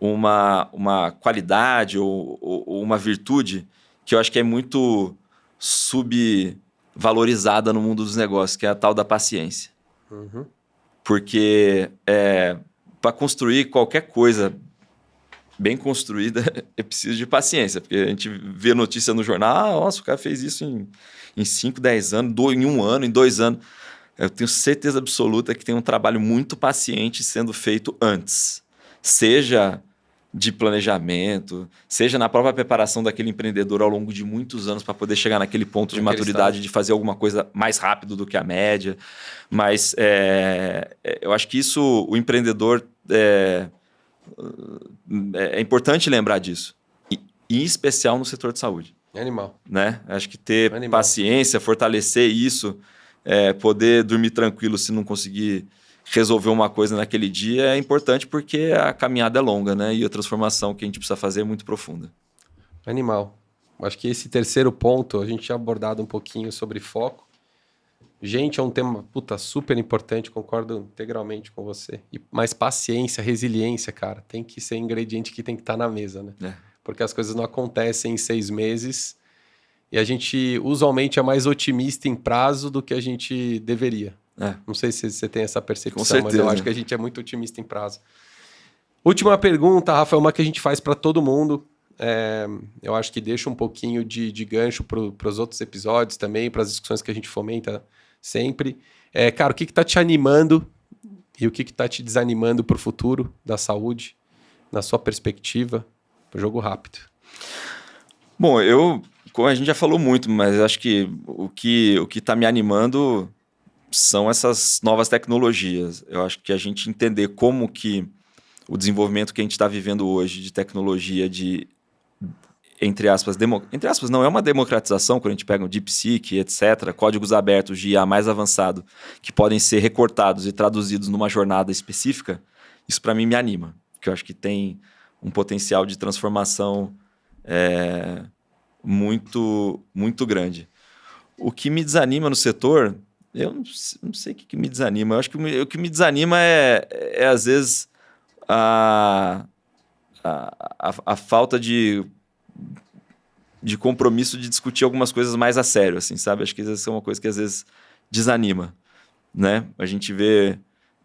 uma qualidade ou uma virtude que eu acho que é muito subvalorizada no mundo dos negócios, que é a tal da paciência. Porque para construir qualquer coisa bem construída, é preciso de paciência. Porque a gente vê notícia no jornal, nossa, o cara fez isso em 5, 10 anos, em 1 ano, em 2 anos. Eu tenho certeza absoluta que tem um trabalho muito paciente sendo feito antes. Seja de planejamento, seja na própria preparação daquele empreendedor ao longo de muitos anos para poder chegar naquele ponto de maturidade de fazer alguma coisa mais rápido do que a média. Mas eu acho que isso, o empreendedor, é importante lembrar disso. E em especial no setor de saúde. Animal. Né? Acho que ter paciência, fortalecer isso, poder dormir tranquilo se não conseguir resolver uma coisa naquele dia é importante porque a caminhada é longa, né? E a transformação que a gente precisa fazer é muito profunda. Animal. Acho que esse terceiro ponto, a gente tinha abordado um pouquinho sobre foco. Gente, é um tema super importante, concordo integralmente com você. Mas paciência, resiliência, cara, tem que ser ingrediente que tem que estar na mesa, né? Porque as coisas não acontecem em 6 meses e a gente usualmente é mais otimista em prazo do que a gente deveria. Não sei se você tem essa percepção, mas eu acho que a gente é muito otimista em prazo. Última pergunta, Rafa, é uma que a gente faz para todo mundo. Eu acho que deixa um pouquinho de gancho para os outros episódios também, para as discussões que a gente fomenta sempre. Cara, o que está te animando e o que está te desanimando para o futuro da saúde, na sua perspectiva? Jogo rápido. Bom, como a gente já falou muito, mas acho que o que está me animando são essas novas tecnologias. Eu acho que a gente entender como que o desenvolvimento que a gente está vivendo hoje de tecnologia de, entre aspas, não é uma democratização, quando a gente pega o DeepSeek, etc., códigos abertos de IA mais avançado, que podem ser recortados e traduzidos numa jornada específica, isso para mim me anima, porque eu acho que tem um potencial de transformação muito, muito grande. O que me desanima no setor, eu não sei o que me desanima. Eu acho que o que me desanima é às vezes, a falta de compromisso de discutir algumas coisas mais a sério, assim, sabe? Acho que isso é uma coisa que às vezes desanima, né? A gente vê...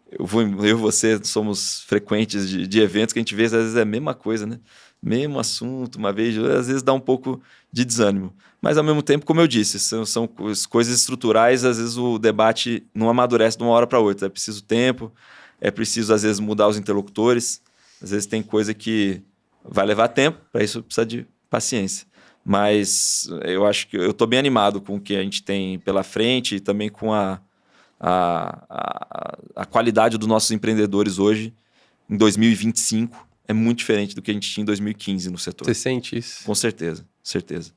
Eu e você somos frequentes de eventos que a gente vê, às vezes é a mesma coisa, né? Mesmo assunto, uma vez, às vezes dá um pouco de desânimo. Mas, ao mesmo tempo, como eu disse, são coisas estruturais, às vezes o debate não amadurece de uma hora para outra. É preciso tempo, é preciso, às vezes, mudar os interlocutores. Às vezes tem coisa que vai levar tempo, para isso precisa de paciência. Mas eu acho que eu estou bem animado com o que a gente tem pela frente e também com a qualidade dos nossos empreendedores hoje, em 2025, é muito diferente do que a gente tinha em 2015 no setor. Você sente isso? Com certeza, certeza.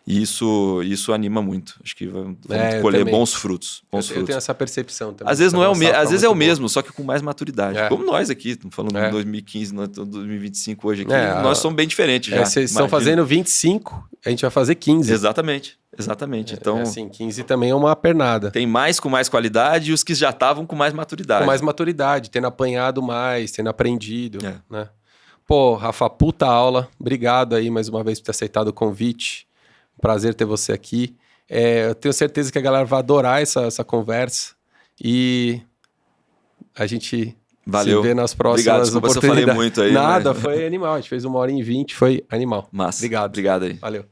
E isso anima muito. Acho que vamos eu colher também. bons frutos. Eu tenho essa percepção também. Às vezes não é o mesmo, às vezes é o boa. mesmo, só que com mais maturidade. É. Como nós aqui, estamos falando de 2015, 2025 hoje aqui, É, nós somos bem diferentes já. Vocês estão fazendo 25, a gente vai fazer 15. Exatamente. Então, assim, 15 também é uma pernada. tem mais com mais qualidade e os que já estavam com mais maturidade. Com mais maturidade, tendo apanhado mais, tendo aprendido, É. né? Pô, Rafa, puta aula. Obrigado aí mais uma vez por ter aceitado o convite. Prazer ter você aqui. Eu tenho certeza que a galera vai adorar essa conversa. E a gente Valeu. se vê nas próximas Obrigado, desculpa se eu falei oportunidades. muito aí. Nada, mas- foi animal. A gente fez 1h20, foi animal. Massa. Obrigado. Obrigado aí. Valeu.